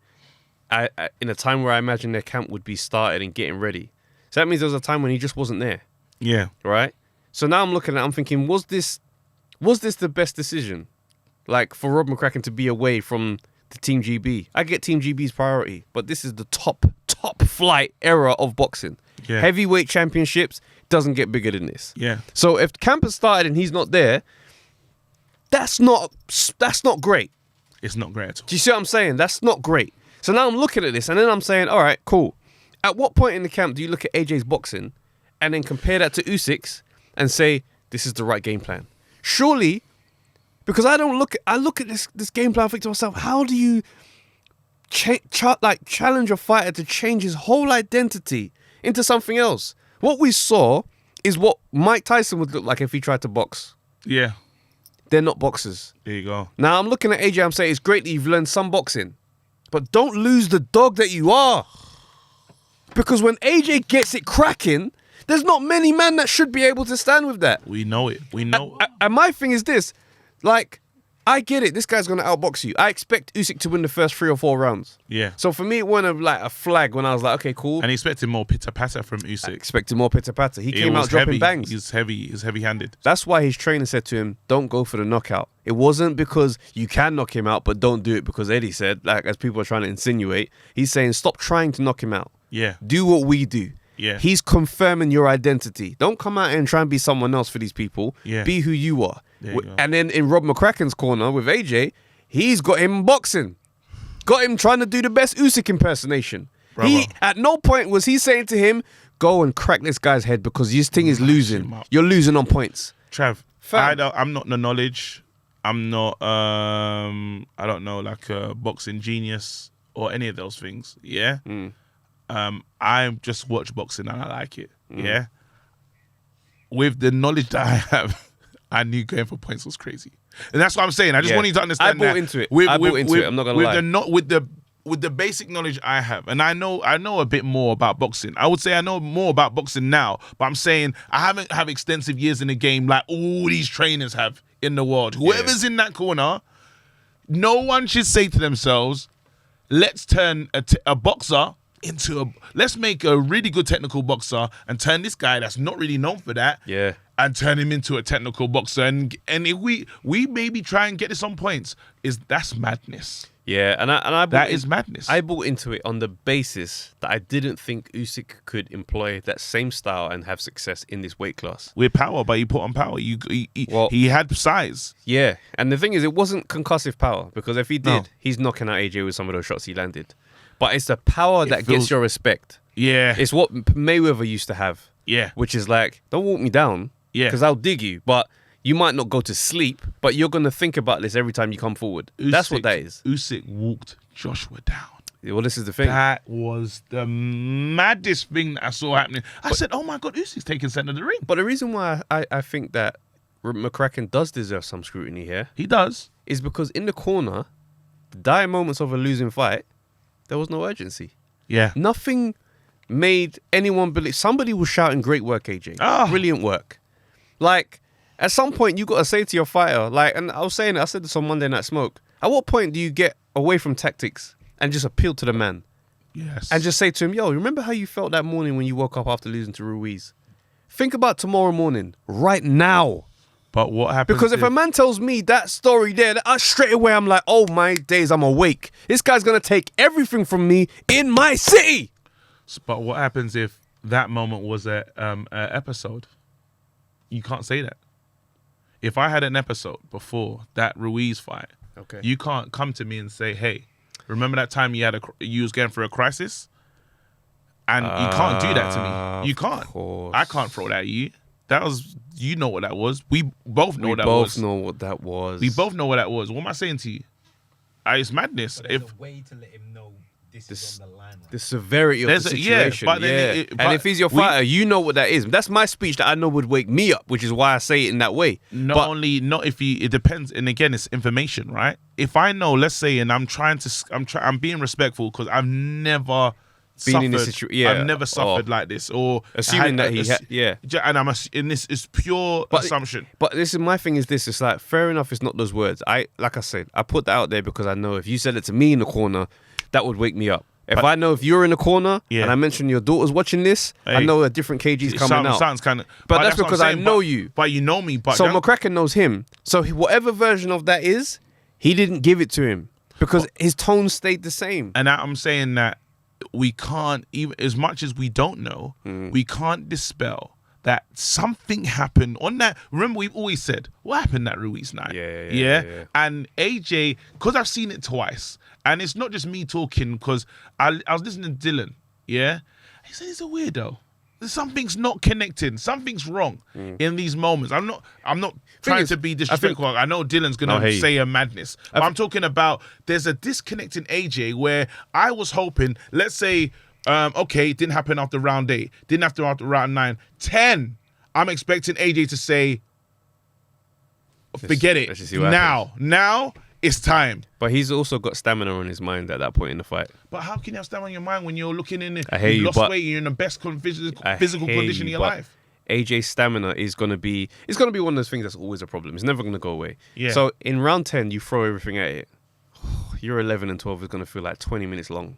I in a time where I imagine their camp would be started and getting ready. So that means there was a time when he just wasn't there. Yeah. Right? So now I'm looking at it, I'm thinking, was this the best decision? Like, for Rob McCracken to be away from the Team GB. I get Team GB's priority, but this is the top flight era of boxing. Yeah. Heavyweight championships doesn't get bigger than this. Yeah. So if camp has started and he's not there, that's not great. It's not great at all. Do you see what I'm saying? That's not great. So now I'm looking at this and then I'm saying, all right, cool. At what point in the camp do you look at AJ's boxing and then compare that to Usyk's and say, this is the right game plan? Surely, because I look at this game plan, I think to myself, how do you challenge a fighter to change his whole identity into something else? What we saw is what Mike Tyson would look like if he tried to box. Yeah. They're not boxers. There you go. Now I'm looking at AJ, I'm saying it's great that you've learned some boxing, but don't lose the dog that you are. Because when AJ gets it cracking, there's not many men that should be able to stand with that. We know it. We know. And my thing is this, like, I get it. This guy's going to outbox you. I expect Usyk to win the first 3 or 4 rounds. Yeah. So for me, it wasn't like a flag when I was like, okay, cool. And he expected more pitter-patter from Usyk. I expected more pitter-patter. He came out dropping bangs. He's heavy-handed. That's why his trainer said to him, don't go for the knockout. It wasn't because you can knock him out, but don't do it because Eddie said, like as people are trying to insinuate, he's saying, stop trying to knock him out. Yeah. Do what we do. Yeah. He's confirming your identity. Don't come out and try and be someone else for these people. Yeah. Be who you are. There you go. And then in Rob McCracken's corner with AJ, he's got him boxing. Got him trying to do the best Usyk impersonation. Bravo. He at no point was he saying to him, go and crack this guy's head because this thing is losing. You're losing on points. Trav, Fam. I'm not the knowledge. I'm not, I don't know, like a boxing genius or any of those things. Yeah. I just watch boxing and I like it. Yeah. With the knowledge that I have, I knew going for points was crazy. And that's what I'm saying. I just want you to understand that. I bought into it. I'm not going to lie. With the basic knowledge I have, and I know a bit more about boxing. I would say I know more about boxing now, but I'm saying I haven't have extensive years in the game like all these trainers have in the world. Whoever's in that corner, no one should say to themselves, let's turn a boxer let's make a really good technical boxer and turn this guy that's not really known for that and turn him into a technical boxer. And if we maybe try and get this on points, that's madness. Yeah, and I that is madness. I bought into it on the basis that I didn't think Usyk could employ that same style and have success in this weight class. With power, but he put on power. He had size. Yeah, and the thing is, it wasn't concussive power because if he did, he's knocking out AJ with some of those shots he landed. But it's the power that gets your respect. Yeah. It's what Mayweather used to have. Yeah. Which is like, don't walk me down. Yeah. Because I'll dig you. But you might not go to sleep, but you're going to think about this every time you come forward. That's what that is. Usyk walked Joshua down. Well, this is the thing. That was the maddest thing that I saw happening. I said, oh my God, Usyk's taking center of the ring. But the reason why I think that McCracken does deserve some scrutiny here. He does. Is because in the corner, the dire moments of a losing fight, there was no urgency. Yeah. Nothing made anyone believe. Somebody was shouting, great work, AJ. Brilliant work. Like, at some point, you got to say to your fighter, like, and I said this on Monday Night Smoke, at what point do you get away from tactics and just appeal to the man? Yes. And just say to him, yo, remember how you felt that morning when you woke up after losing to Ruiz? Think about tomorrow morning, right now. But what happens? Because if a man tells me that story there, straight away I'm like, oh my days, I'm awake. This guy's going to take everything from me in my city. But what happens if that moment was an episode? You can't say that. If I had an episode before that Ruiz fight, you can't come to me and say, hey, remember that time you was going through a crisis? And you can't do that to me. You can't. I can't throw that at you. That was, you know what that was. We both know what that was. We both know what that was. We both know what that was. What am I saying to you? It's madness. But there's a way to let him know this is on the line. Right? The severity of the situation. And if he's your fighter, you know what that is. That's my speech that I know would wake me up, which is why I say it in that way. It depends. And again, it's information, right? If I know, let's say, and I'm being respectful because I've never been in this situation. I've never suffered like this, or assuming that and and this is pure assumption. But this is my thing. Is this? It's like fair enough. It's not those words. Like I said, I put that out there because I know if you said it to me in the corner, that would wake me up. I know if you're in the corner and I mention your daughter's watching this, I know a different KG's coming out. Sounds kind of, but that's because I know you. But you know me. But so McCracken knows him. So whatever version of that is, he didn't give it to him because his tone stayed the same. And I'm saying that we can't, even as much as we don't know, we can't dispel that something happened on that. Remember, we've always said, what happened that Ruiz night? Yeah. And AJ, because I've seen it twice, and it's not just me talking, because I was listening to Dylan, yeah? He said he's a weirdo. Something's not connecting. Something's wrong in these moments. I'm not trying to be disrespectful. I know Dylan's gonna say a madness. But I'm talking about there's a disconnect in AJ where I was hoping, let's say, it didn't happen after round 8, didn't happen after round 9, 10. I'm expecting AJ to say, forget it. Now it's time. But he's also got stamina on his mind at that point in the fight. But how can you have stamina on your mind when you're looking in it? I hear you, lost weight, you're in the best physical condition of your life. AJ's stamina is gonna be one of those things that's always a problem. It's never gonna go away. Yeah. So in round 10, you throw everything at it. Your 11 and 12 is gonna feel like 20 minutes long,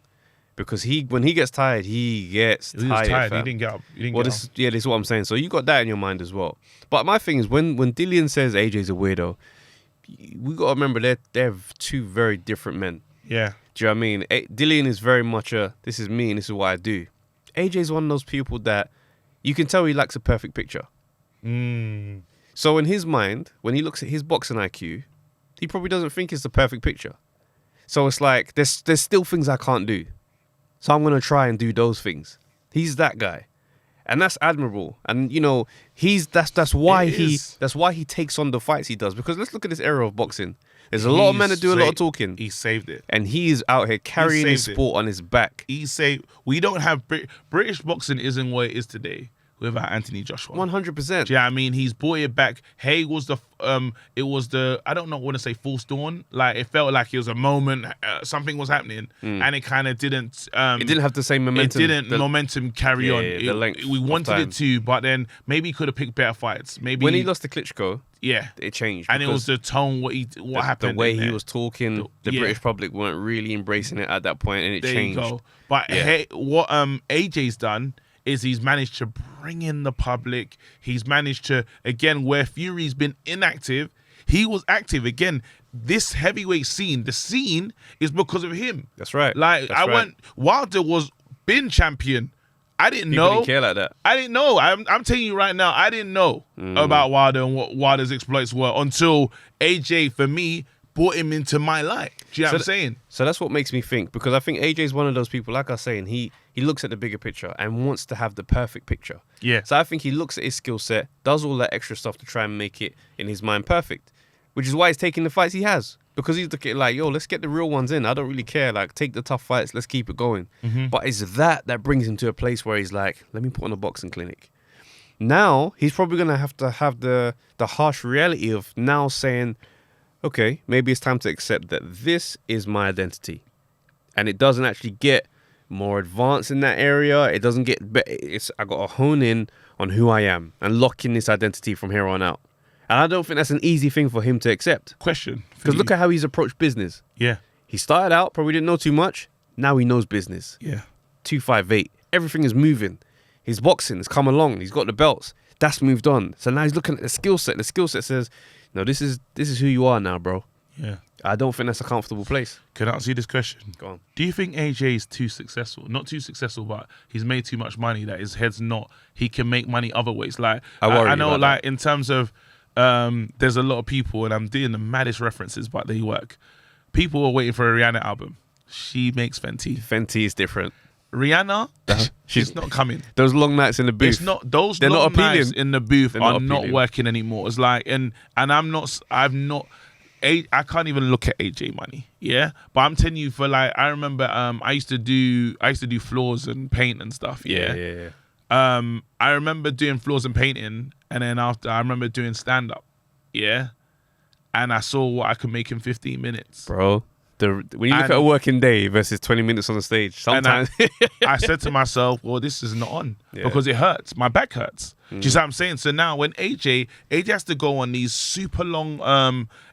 because when he gets tired, he gets He was tired. tired. Fam. He didn't get up. This is what I'm saying. So you got that in your mind as well. But my thing is, when Dillian says AJ's a weirdo, we got to remember they're two very different men. Yeah. Do you know what I mean? Dillian is very much this is me and this is what I do. AJ's one of those people that you can tell he lacks a perfect picture. So in his mind, when he looks at his boxing IQ, he probably doesn't think it's the perfect picture. So it's like, there's still things I can't do. So I'm going to try and do those things. He's that guy. And that's admirable. And you know, that's why he takes on the fights he does. Because let's look at this era of boxing. There's a lot of men that do a lot of talking. He saved it. And he is out here carrying his sport on his back. We don't have British boxing isn't what it is today without Anthony Joshua. 100%. Do you know what I mean? He's brought it back. Haig was I don't know, want to say false dawn. Like, it felt like it was a moment, something was happening, and it kind of didn't. It didn't have the same momentum. It didn't momentum carry on. The length we wanted it to, but then maybe he could have picked better fights. Maybe when he lost to Klitschko, yeah, it changed. And it was the tone, what happened, the way he was talking. The British public weren't really embracing it at that point, and it changed. There you go. But hey, what AJ's done is he's managed to bring in the public. He's managed to, again, where Fury's been inactive, he was active. Again, this heavyweight scene, the scene is because of him. That's right. Like, Wilder was been champion. I didn't People know. didn't care like that. I didn't know. I'm telling you right now, I didn't know about Wilder and what Wilder's exploits were until AJ, for me, brought him into my life. Do you know what I'm saying? So that's what makes me think, because I think AJ's one of those people, like I was saying, he looks at the bigger picture and wants to have the perfect picture. Yeah. So I think he looks at his skill set, does all that extra stuff to try and make it, in his mind, perfect, which is why he's taking the fights he has. Because he's looking like, yo, let's get the real ones in. I don't really care. Like, take the tough fights. Let's keep it going. But it's that brings him to a place where he's like, let me put on a boxing clinic. Now, he's probably going to have the harsh reality of now saying, okay, maybe it's time to accept that this is my identity. And it doesn't actually get more advanced in that area. It doesn't get... I got to hone in on who I am and lock in this identity from here on out. And I don't think that's an easy thing for him to accept. Question. Because look at how he's approached business. Yeah. He started out, probably didn't know too much. Now he knows business. Yeah. 258. Everything is moving. His boxing has come along. He's got the belts. That's moved on. So now he's looking at the skill set. The skill set says, no, this is who you are now, bro. Yeah. I don't think that's a comfortable place. Can I ask you this question? Go on. Do you think AJ is too successful? Not too successful, but he's made too much money that his head's not. He can make money other ways. Like, I know, like, in terms of, there's a lot of people, and I'm doing the maddest references, but they work. People are waiting for a Rihanna album. She makes Fenty. Fenty is different. Rihanna, she's not coming. Those long nights in the booth. It's not those. They're long not appealing. nights in the booth are not appealing. working anymore. It's like, and I can't even look at AJ money. Yeah, but I'm telling you, for like, I remember, I used to do floors and paint and stuff. Yeah. I remember doing floors and painting, and then after I remember doing stand up. Yeah, and I saw what I could make in 15 minutes, bro. When you look at a working day versus 20 minutes on the stage, sometimes I said to myself, well, this is not on because it hurts. My back hurts. Do you see what I'm saying? So now when AJ has to go on these super long,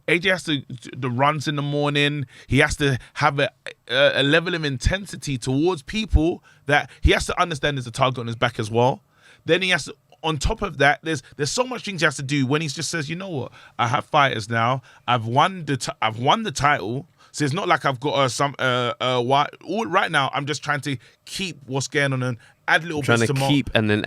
AJ has to the runs in the morning. He has to have a level of intensity towards people that he has to understand there's a target on his back as well. Then he has to, on top of that, there's so much things he has to do when he just says, you know what, I have fighters now. I've won the title. So it's not like I've got right now. I'm just trying to keep what's going on and add little bits to keep and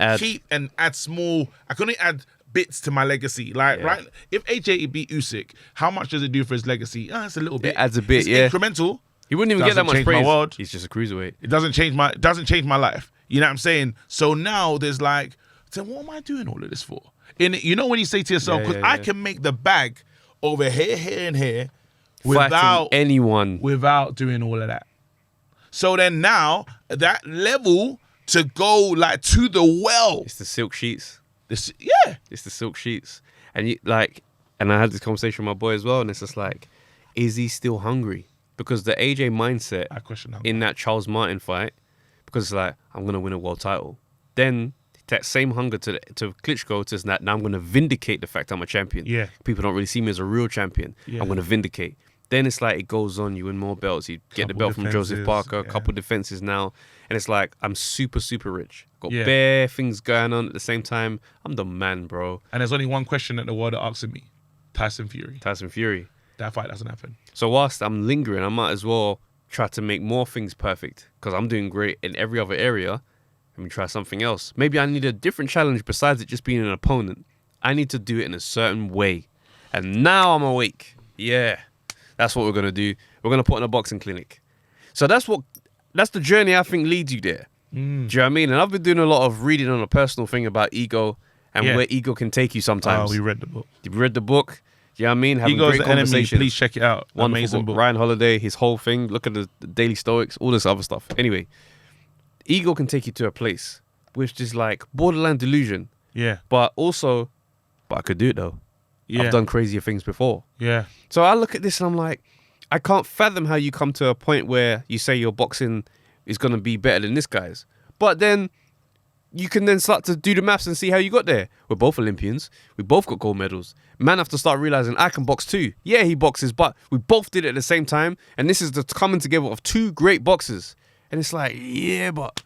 add small. I can only add bits to my legacy. Like right, if AJ beat Usyk, how much does it do for his legacy? It's a little bit. It adds a bit. It's incremental. He wouldn't even get that much praise. My world. He's just a cruiserweight. It doesn't change my life. You know what I'm saying? So now there's like, so what am I doing all of this for? You know when you say to yourself, because I can make the bag over here, here, and here. Without anyone, without doing all of that. So then now that level to go like to the well. It's the silk sheets. It's the silk sheets. And and I had this conversation with my boy as well, and it's just like, is he still hungry? Because the AJ mindset in that Charles Martin fight, because it's like, I'm gonna win a world title. Then that same hunger to Klitschko to that. Now I'm going to vindicate the fact I'm a champion. Yeah. People don't really see me as a real champion. Yeah. I'm going to vindicate. Then it's like it goes on. You win more belts. You get the Couple belt from Joseph defenses, Parker. A yeah. couple defenses now, and it's like I'm super rich. Got Yeah. bare things going on at the same time. I'm the man, bro. And there's only one question that the world are asking me: Tyson Fury. Tyson Fury. That fight doesn't happen. So whilst I'm lingering, I might as well try to make more things perfect because I'm doing great in every other area. Let me try something else. Maybe I need a different challenge besides it just being an opponent. I need to do it in a certain way. And now I'm awake. Yeah, that's what we're going to do. We're going to put on a boxing clinic. So that's the journey I think leads you there. Do you know what I mean? And I've been doing a lot of reading on a personal thing about ego and where ego can take you sometimes. Oh, we read the book. You read the book. Do you know what I mean? Having Ego's great the enemy. conversations. Please check it out. Wonderful Amazing book. Ryan Holiday, his whole thing. Look at the Daily Stoics, all this other stuff. Anyway, ego can take you to a place which is like borderline delusion. Yeah. But I could do it though. Yeah. I've done crazier things before. Yeah. So I look at this and I'm like, I can't fathom how you come to a point where you say your boxing is going to be better than this guy's. But then you can then start to do the maths and see how you got there. We're both Olympians. We both got gold medals. Man have to start realizing I can box too. Yeah, he boxes, but we both did it at the same time. And this is the coming together of two great boxers. And it's like, yeah, but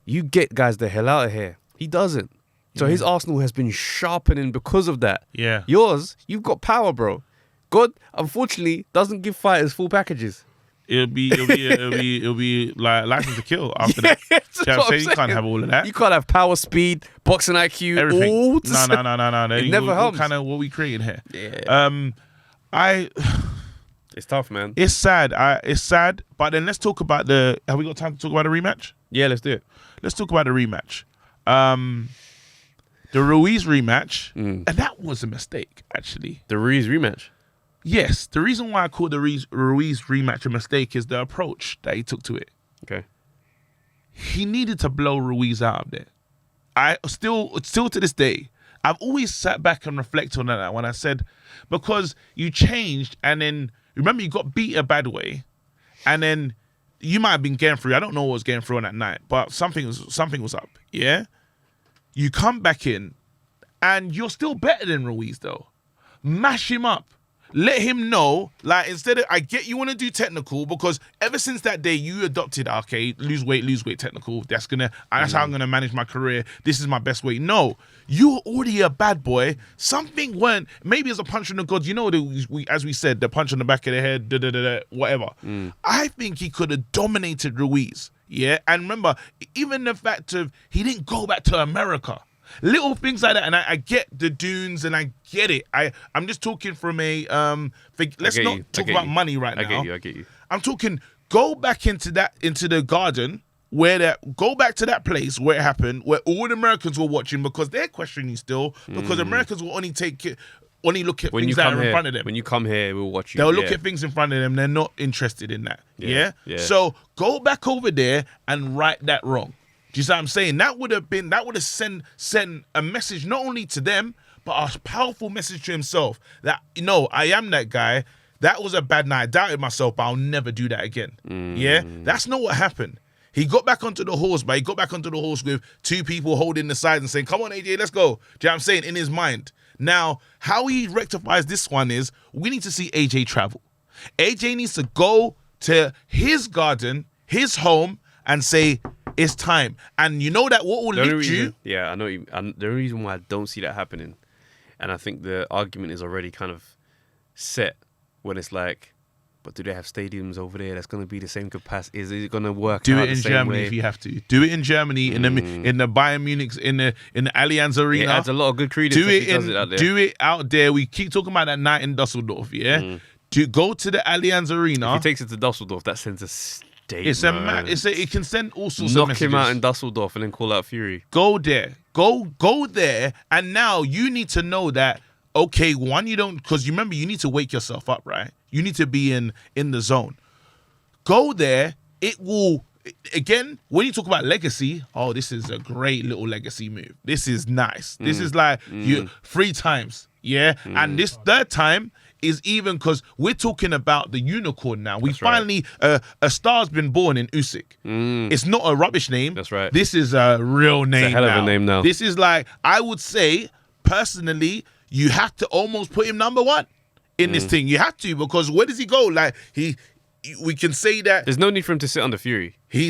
you get guys the hell out of here. He doesn't. So his arsenal has been sharpening because of that. Yeah. Yours, you've got power, bro. God, unfortunately, doesn't give fighters full packages. It'll be like license to kill after that. That's You know what what I'm I'm saying? You can't have all of that. You can't have power, speed, boxing IQ, Everything. all to No. It never helps. Kind of what we creating here. Yeah. It's tough, man. It's sad. It's sad. But then let's talk about have we got time to talk about the rematch? Yeah, let's do it. Let's talk about the rematch. The Ruiz rematch, and that was a mistake, actually. The Ruiz rematch. Yes, the reason why I call the Ruiz rematch a mistake is the approach that he took to it. Okay. He needed to blow Ruiz out of there. I still to this day, I've always sat back and reflected on that when I said, because you changed and then, remember you got beat a bad way and then you might have been getting through. I don't know what was getting through on that night, but something was up, yeah? You come back in and you're still better than Ruiz though. Mash him up. Let him know, like, instead of, I get you want to do technical because ever since that day you adopted, okay, lose weight technical. That's how I'm gonna manage my career. This is my best way. No, you're already a bad boy. Something went, maybe it's a punch in the gods. You know, as we said, the punch on the back of the head, whatever. I think he could have dominated Ruiz. Yeah, and remember, even the fact of he didn't go back to America. Little things like that, and I get the dunes, and I get it. I'm just talking from a let's not talk about money right now. I get you. I'm talking go back into the garden go back to that place where it happened, where all the Americans were watching because they're questioning still because Americans will only look at things that are in front of them. When you come here, we'll watch you. They'll look at things in front of them. They're not interested in that. Yeah. So go back over there and right that wrong. Do you see what I'm saying? That would have sent a message not only to them, but a powerful message to himself that, I am that guy. That was a bad night. I doubted myself, but I'll never do that again. Yeah? That's not what happened. He got back onto the horse, but he got back onto the horse with two people holding the sides and saying, come on, AJ, let's go. Do you know what I'm saying? In his mind. Now, how he rectifies this one is we need to see AJ travel. AJ needs to go to his garden, his home, and say, it's time. And you know that what will lift you... Yeah, I know. The only reason why I don't see that happening, and I think the argument is already kind of set when it's like, but do they have stadiums over there that's going to be the same capacity? Is it going to work Do out it in the same Germany way? if you have to. Do it in Germany, in the Bayern Munich, in the Allianz Arena. It adds a lot of good credence. Do it out there. We keep talking about that night in Dusseldorf, yeah? To go to the Allianz Arena. If he takes it to Dusseldorf, that sends a statement. It can send all sorts of messages. Knock him out in Dusseldorf and then call out Fury. Go there. Go there. And now you need to know that, okay, one, you don't, because you remember, you need to wake yourself up, right? You need to be in the zone. Go there. It will, again, when you talk about legacy, oh, this is a great little legacy move. This is nice. This is like you 3 times, yeah? And this third time, is even because we're talking about the unicorn now. We That's right. finally, a star's been born in Usyk. It's not a rubbish name. That's right. This is a real name. hell of a name now. This is like, I would say, personally, you have to almost put him number one in this thing. You have to, because where does he go? Like, we can say that There's no need for him to sit under Fury. he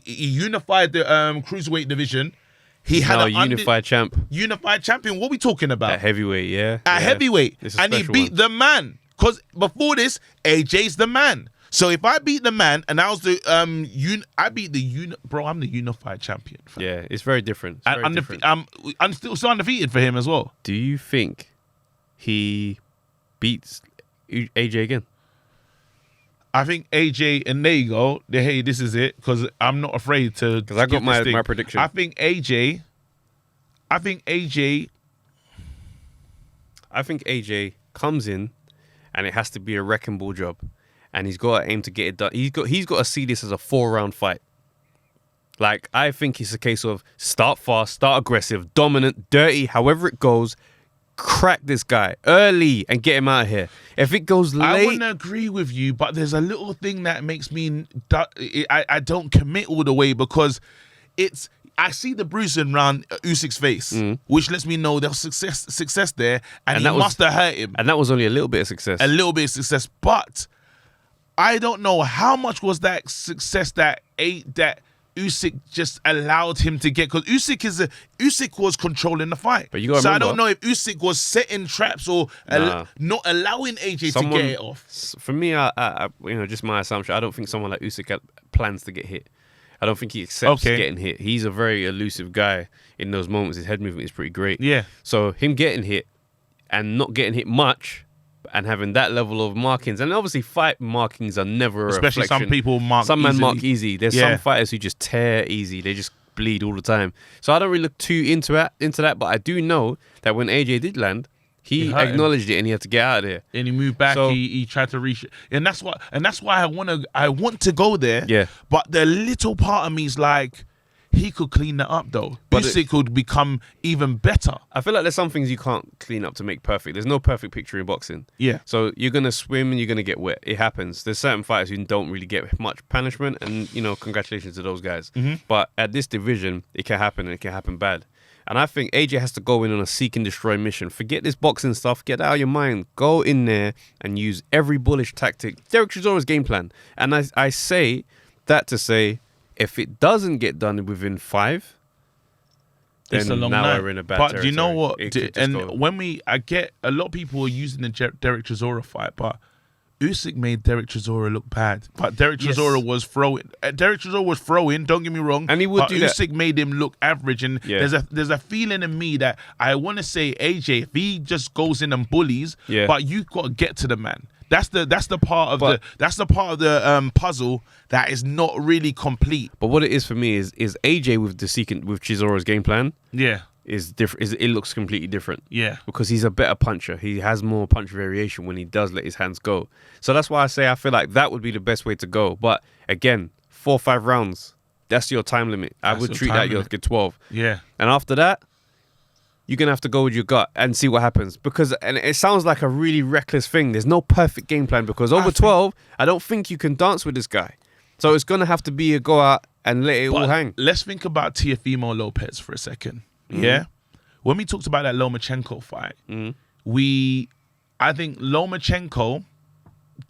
unified the cruiserweight division. He had Now a a unified champ unified champion. What are we talking about? at heavyweight, yeah. At heavyweight, It's a and he special beat one. the man. Because before this, AJ's the man. So if I beat the man and I was the I beat the bro, I'm the unified champion. Fam. Yeah, it's very different. It's very different. I'm still undefeated for him as well. Do you think he beats AJ again? I think AJ, and there you go. Hey, this is it, because I'm not afraid to. Because I got give this thing. my prediction. I think AJ comes in, and it has to be a wrecking ball job, and he's got to aim to get it done. He's got to see this as a 4-round fight. Like, I think it's a case of start fast, start aggressive, dominant, dirty, however it goes. Crack this guy early and get him out of here. If it goes late, I wouldn't agree with you, but there's a little thing that makes me I don't commit all the way, because I see the bruising around Usyk's face, which lets me know there's success there, and he must have hurt him. And that was only a little bit of success. A little bit of success, but I don't know how much was that success that Usyk just allowed him to get, because Usyk was controlling the fight. But you gotta so remember, I don't know if Usyk was setting traps or not allowing AJ to get it off. For me, I just my assumption, I don't think someone like Usyk plans to get hit. I don't think he accepts getting hit. He's a very elusive guy in those moments. His head movement is pretty great. Yeah. So him getting hit and not getting hit much, and having that level of markings, and obviously fight markings are never a Especially reflection. some people mark Some men easily. mark easy. There's some fighters who just tear easy. They just bleed all the time. So I don't really look too into that, but I do know that when AJ did land, he acknowledged it and he had to get out of there. And he moved back. So, he tried to reach it, and that's why I want to go there. Yeah. But the little part of me is like, he could clean that up though. But Usyk could become even better. I feel like there's some things you can't clean up to make perfect. There's no perfect picture in boxing. Yeah. So you're going to swim and you're going to get wet. It happens. There's certain fighters who don't really get much punishment, and, congratulations to those guys. But at this division, it can happen, and it can happen bad. And I think AJ has to go in on a seek and destroy mission. Forget this boxing stuff. Get that out of your mind. Go in there and use every bullish tactic. Derek Chisora's game plan. And I say that to say, if it doesn't get done within 5, then It's a long now night. we're in a bad But territory. do you know what? It could just go. I get a lot of people are using the Derek Chisora fight, but Usyk made Derek Chisora look bad. But Derek Chisora was throwing. Derek Chisora was throwing. Don't get me wrong. And he would do that. Usyk made him look average. And there's a feeling in me that I want to say, AJ, if he just goes in and bullies, but you got to get to the man. That's the part of the puzzle that is not really complete. But what it is for me is AJ with Chisora's game plan. Yeah. Is different. It looks completely different. Yeah. Because he's a better puncher. He has more punch variation when he does let his hands go. So that's why I say I feel like that would be the best way to go. But again, 4 or 5 rounds, that's your time limit. I would treat that your 12. Yeah. And after that, you're going to have to go with your gut and see what happens. And it sounds like a really reckless thing. There's no perfect game plan, because over 12, I don't think you can dance with this guy. So it's going to have to be a go out and let it all hang. Let's think about Teofimo Lopez for a second. Yeah. When we talked about that Lomachenko fight, I think Lomachenko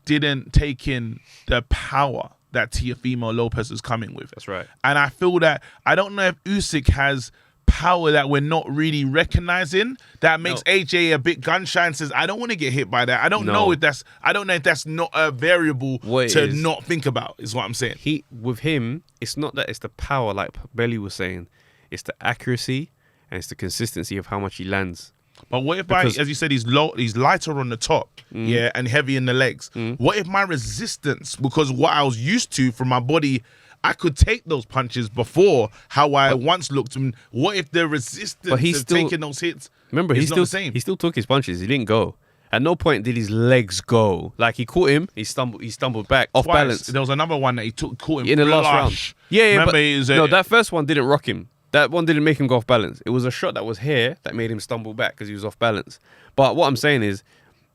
didn't take in the power that Teofimo Lopez is coming with. That's right. And I feel that, I don't know if Usyk has power that we're not really recognizing that makes AJ a bit gun shy and says, I don't want to get hit by that. I don't know if that's not a variable to not think about, is what I'm saying. With him, it's not that it's the power, like Belly was saying, it's the accuracy and it's the consistency of how much he lands. But what if as you said, he's lighter on the top, and heavy in the legs. What if my resistance, because what I was used to from my body, I could take those punches before how I once looked. And what if the resistance of taking those hits? Remember, not the same? He still took his punches. He didn't go. At no point did his legs go. Like, he caught him, he stumbled back off balance. There was another one that he caught him in the last round. Yeah, remember, that first one didn't rock him. That one didn't make him go off balance. It was a shot that was here that made him stumble back because he was off balance. But what I'm saying is,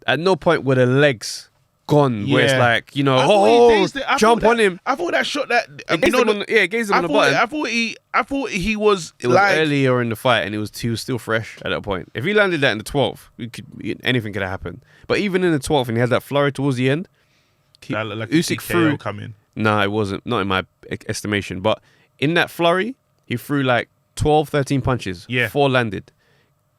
At no point were the legs gone where it's Yeah. like, you know, I thought he oh, dazed it. I jump thought on him. I thought that shot that It gazed him on, it gazed him on the button. I thought he was It was like earlier in the fight, and he was still fresh at that point. If he landed that in the 12th, anything could have happened. But even in the 12th, and he had that flurry towards the end, that looked like Usyk TKO threw. coming. No, it wasn't. Not in my estimation. But in that flurry, he threw like 12, 13 punches. Yeah. 4 landed.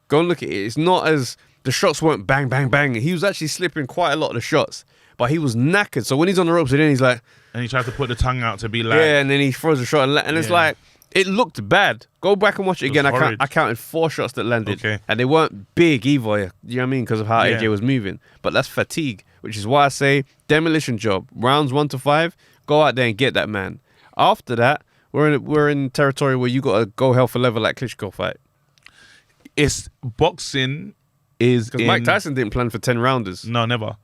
Go and look at it. It's not as the shots weren't bang, bang, bang. He was actually slipping quite a lot of the shots, but he was knackered. So when he's on the ropes, and then he's like, And he tried to put the tongue out to be like, yeah, and then he throws a shot, and it's Yeah. like, it looked bad. Go back and watch it It was again. horrid. I counted 4 shots that landed, Okay. and they weren't big either. You know what I mean? Because of how Yeah. AJ was moving. But that's fatigue, which is why I say demolition job. Rounds 1 to 5, go out there and get that man. After that, we're in territory where you got to go hell for leather like Klitschko fight. it's boxing is Because Mike Tyson didn't plan for 10 rounders. No, never.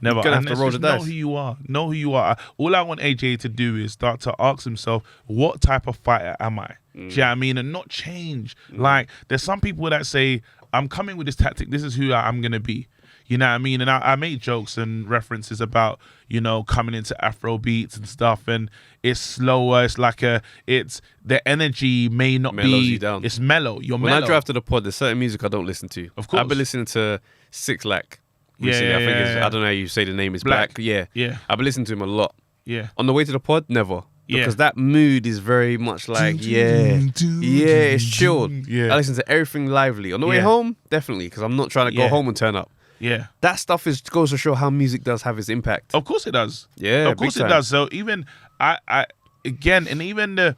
Never. gonna have And to let's roll just the dice. Know who you are. Know who you are. All I want AJ to do is start to ask himself, what type of fighter am I? Do you know what I mean? And not change. Like, there's some people that say, I'm coming with this tactic. This is who I'm going to be. You know what I mean? And I made jokes and references about, you know, coming into Afro beats and stuff. And it's slower. It's like it's the energy may not Mellows be. you down. It's mellow. You're When mellow. I drive to the pod, there's certain music I don't listen to. Of course. I've been listening to Six Lack Yeah, recently. I think yeah, it's, yeah. I don't know how you say the name is Black. Black. Yeah. Yeah. I've been listening to him a lot. Yeah. On the way to the pod, never. Yeah. Because that mood is very much like, it's chilled. Yeah. I listen to everything lively. On the way Yeah. home, definitely, because I'm not trying to go Yeah. home and turn up. Yeah. That stuff goes to show how music does have its impact. Of course it does. Yeah, of course big it time. does. So even I again, and even the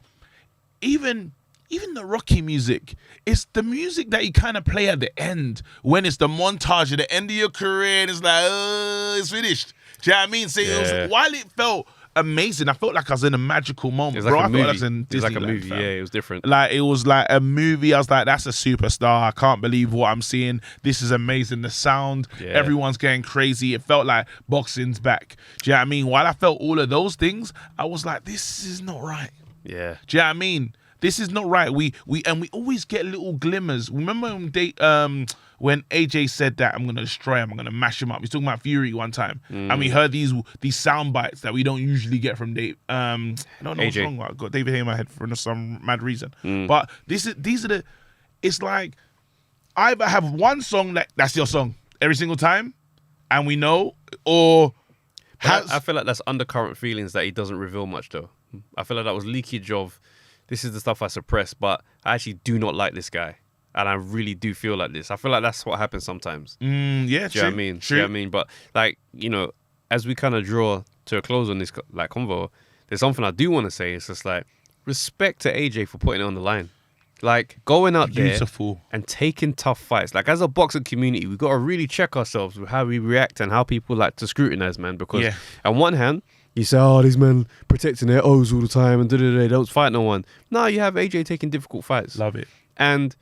Rocky music, it's the music that you kind of play at the end when it's the montage at the end of your career, and it's like, it's finished. Do you know what I mean? So it Yeah. was, while it felt amazing, I felt like I was in a magical moment, It's bro. like I a felt like I movie. was in It's like a Disneyland, movie. fam. Yeah, it was different. Like, it was like a movie. I was like, that's a superstar. I can't believe what I'm seeing. This is amazing. The sound, Yeah. everyone's getting crazy. It felt like boxing's back. Do you know what I mean? While I felt all of those things, I was like, this is not right. Yeah. Do you know what I mean? This is not right. We always get little glimmers. Remember when AJ said that I'm gonna destroy him, I'm gonna mash him up. He's talking about Fury one time, and we heard these sound bites that we don't usually get from Dave. I don't know what's AJ. wrong. I got David here in my head for some mad reason. But these are the. It's like either have one song that's your song every single time, and we know, or I feel like that's undercurrent feelings that he doesn't reveal much, though. I feel like that was leakage of, this is the stuff I suppress, but I actually do not like this guy. And I really do feel like this. I feel like that's what happens sometimes. yeah, Do you know what I mean? True. Do you know what I mean? But, like, you know, as we kind of draw to a close on this like convo, there's something I do want to say. It's just like, respect to AJ for putting it on the line. Like, going out Beautiful. there and taking tough fights. Like, as a boxing community, we've got to really check ourselves with how we react and how people like to scrutinize, man. Because Yeah. on one hand, you say, oh, these men protecting their O's all the time and they don't fight no one. No, you have AJ taking difficult fights. Love it. And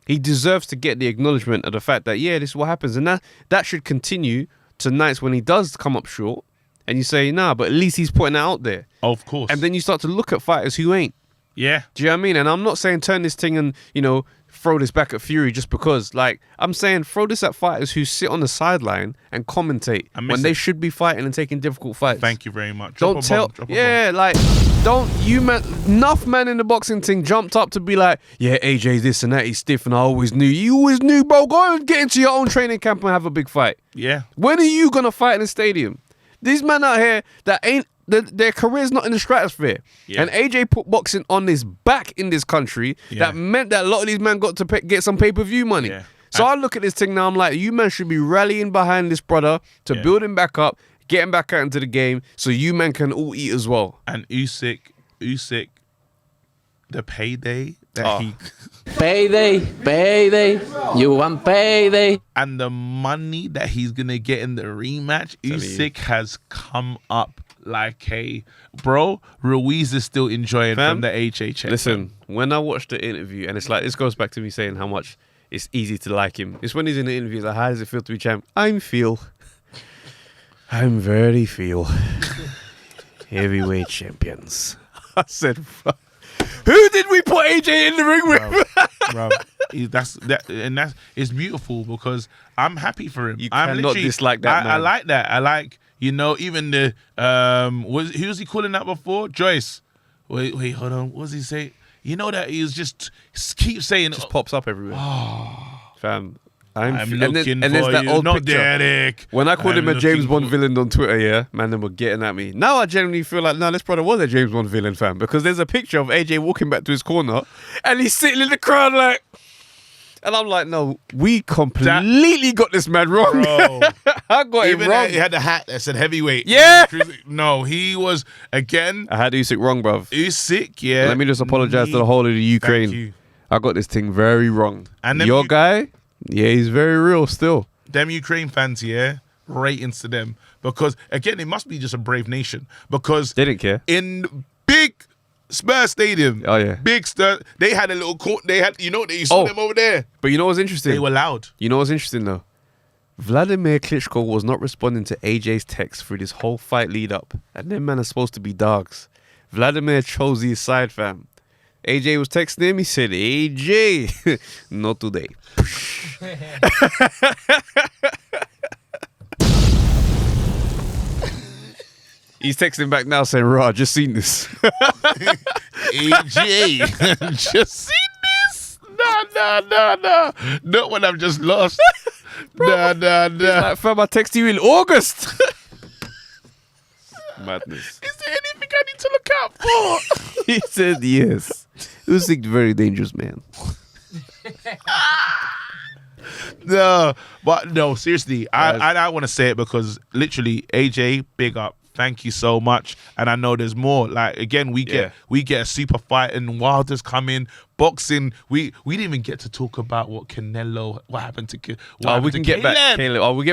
he deserves to get the acknowledgement of the fact that, yeah, this is what happens. And that should continue to nights when he does come up short. And you say, nah, but at least he's putting it out there. Of course. And then you start to look at fighters who ain't. yeah. Do you know what I mean? And I'm not saying turn this thing and, you know, throw this back at Fury just because. Like, I'm saying throw this at fighters who sit on the sideline and commentate I miss when they it. should be fighting and taking difficult fights. Thank you very much. Don't tell. Yeah, like, don't you man. Enough man in the boxing thing jumped up to be like, yeah, AJ this and that, he's stiff, and I always knew. You always knew, bro. Go and get into your own training camp and have a big fight. Yeah. When are you gonna fight in the stadium? These men out here that ain't their career's not in the stratosphere. Yeah. And AJ put boxing on his back in this country. Yeah. That meant that a lot of these men got to get some pay-per-view money. Yeah. So I look at this thing now, I'm like, you men should be rallying behind this brother to Yeah. build him back up, get him back out into the game, so you men can all eat as well. And Usyk, the payday that Oh. he Payday, you want payday. and the money that he's gonna get in the rematch, Usyk has come up like a bro. Ruiz is still enjoying Fam, from the HHA. Listen, when I watched the interview, and it's like, this goes back to me saying how much it's easy to like him. It's when he's in the interview, he's like, how does it feel to be champ? I'm very feel. Heavyweight champions. I said, who did we put AJ in the ring with? Bro, That's it's beautiful because I'm happy for him. You I'm cannot literally- dislike that, I man. like that. I like, even the who was he calling that before? Joyce. Wait, hold on. What does he say? You know that he was just keep saying Just pops up everywhere. Fam. I'm and looking there's for that you, old not picture. Derek. When I called I'm him a James looking Bond for- villain on Twitter, yeah, man, them were getting at me. Now I genuinely feel like, no, this brother was a James Bond villain, fam, because there's a picture of AJ walking back to his corner, and he's sitting in the crowd like, and I'm like, no, we completely got this man wrong. Bro. I got him Even wrong. he had the hat that said heavyweight. Yeah. No, he was again. I had Usyk wrong, bruv. Usyk, yeah. Let me just apologize to the whole of the Ukraine. Thank you. I got this thing very wrong. And then your guy, yeah, he's very real still. Them Ukraine fans, yeah, ratings to them because again, it must be just a brave nation because They didn't care. in big Spurs Stadium, Oh, yeah. big Spurs, they had a little court. They had, you saw them over there. But you know what's interesting? They were loud. You know what's interesting though? Vladimir Klitschko was not responding to AJ's text through this whole fight lead up. And them men are supposed to be dogs. Vladimir chose his side, fam. AJ was texting him, he said, AJ, not today. He's texting back now saying, "Rah, just seen this." AJ, just seen this? Nah. Not when I'm just lost. Nah. Like, fam, I text you in August. Madness. Is there anything I need to look out for? He said yes. Usyk, very dangerous man. No, seriously, I want to say it because literally, AJ, big up. Thank you so much. And I know there's more. Like again, we get a super fight and Wilder's coming. Boxing, we didn't even get to talk about what happened to We can get back. Caleb. We'll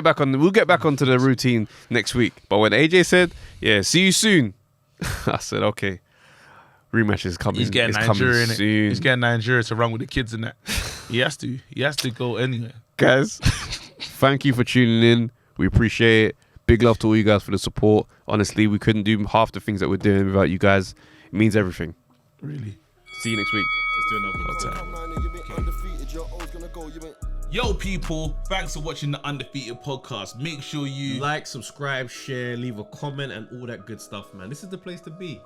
get back onto the routine next week. But when AJ said, "Yeah, see you soon," I said, "Okay." Rematch is coming. He's getting it's Nigeria coming in soon. it. He's getting Nigeria to run with the kids in that. He has to go anywhere. Guys, thank you for tuning in. We appreciate it. Big love to all you guys for the support. Honestly, we couldn't do half the things that we're doing without you guys. It means everything. Really. See you next week. Let's do another one. Yo, people, thanks for watching the Undefeated podcast. Make sure you Like, subscribe, share, leave a comment, and all that good stuff, man. This is the place to be.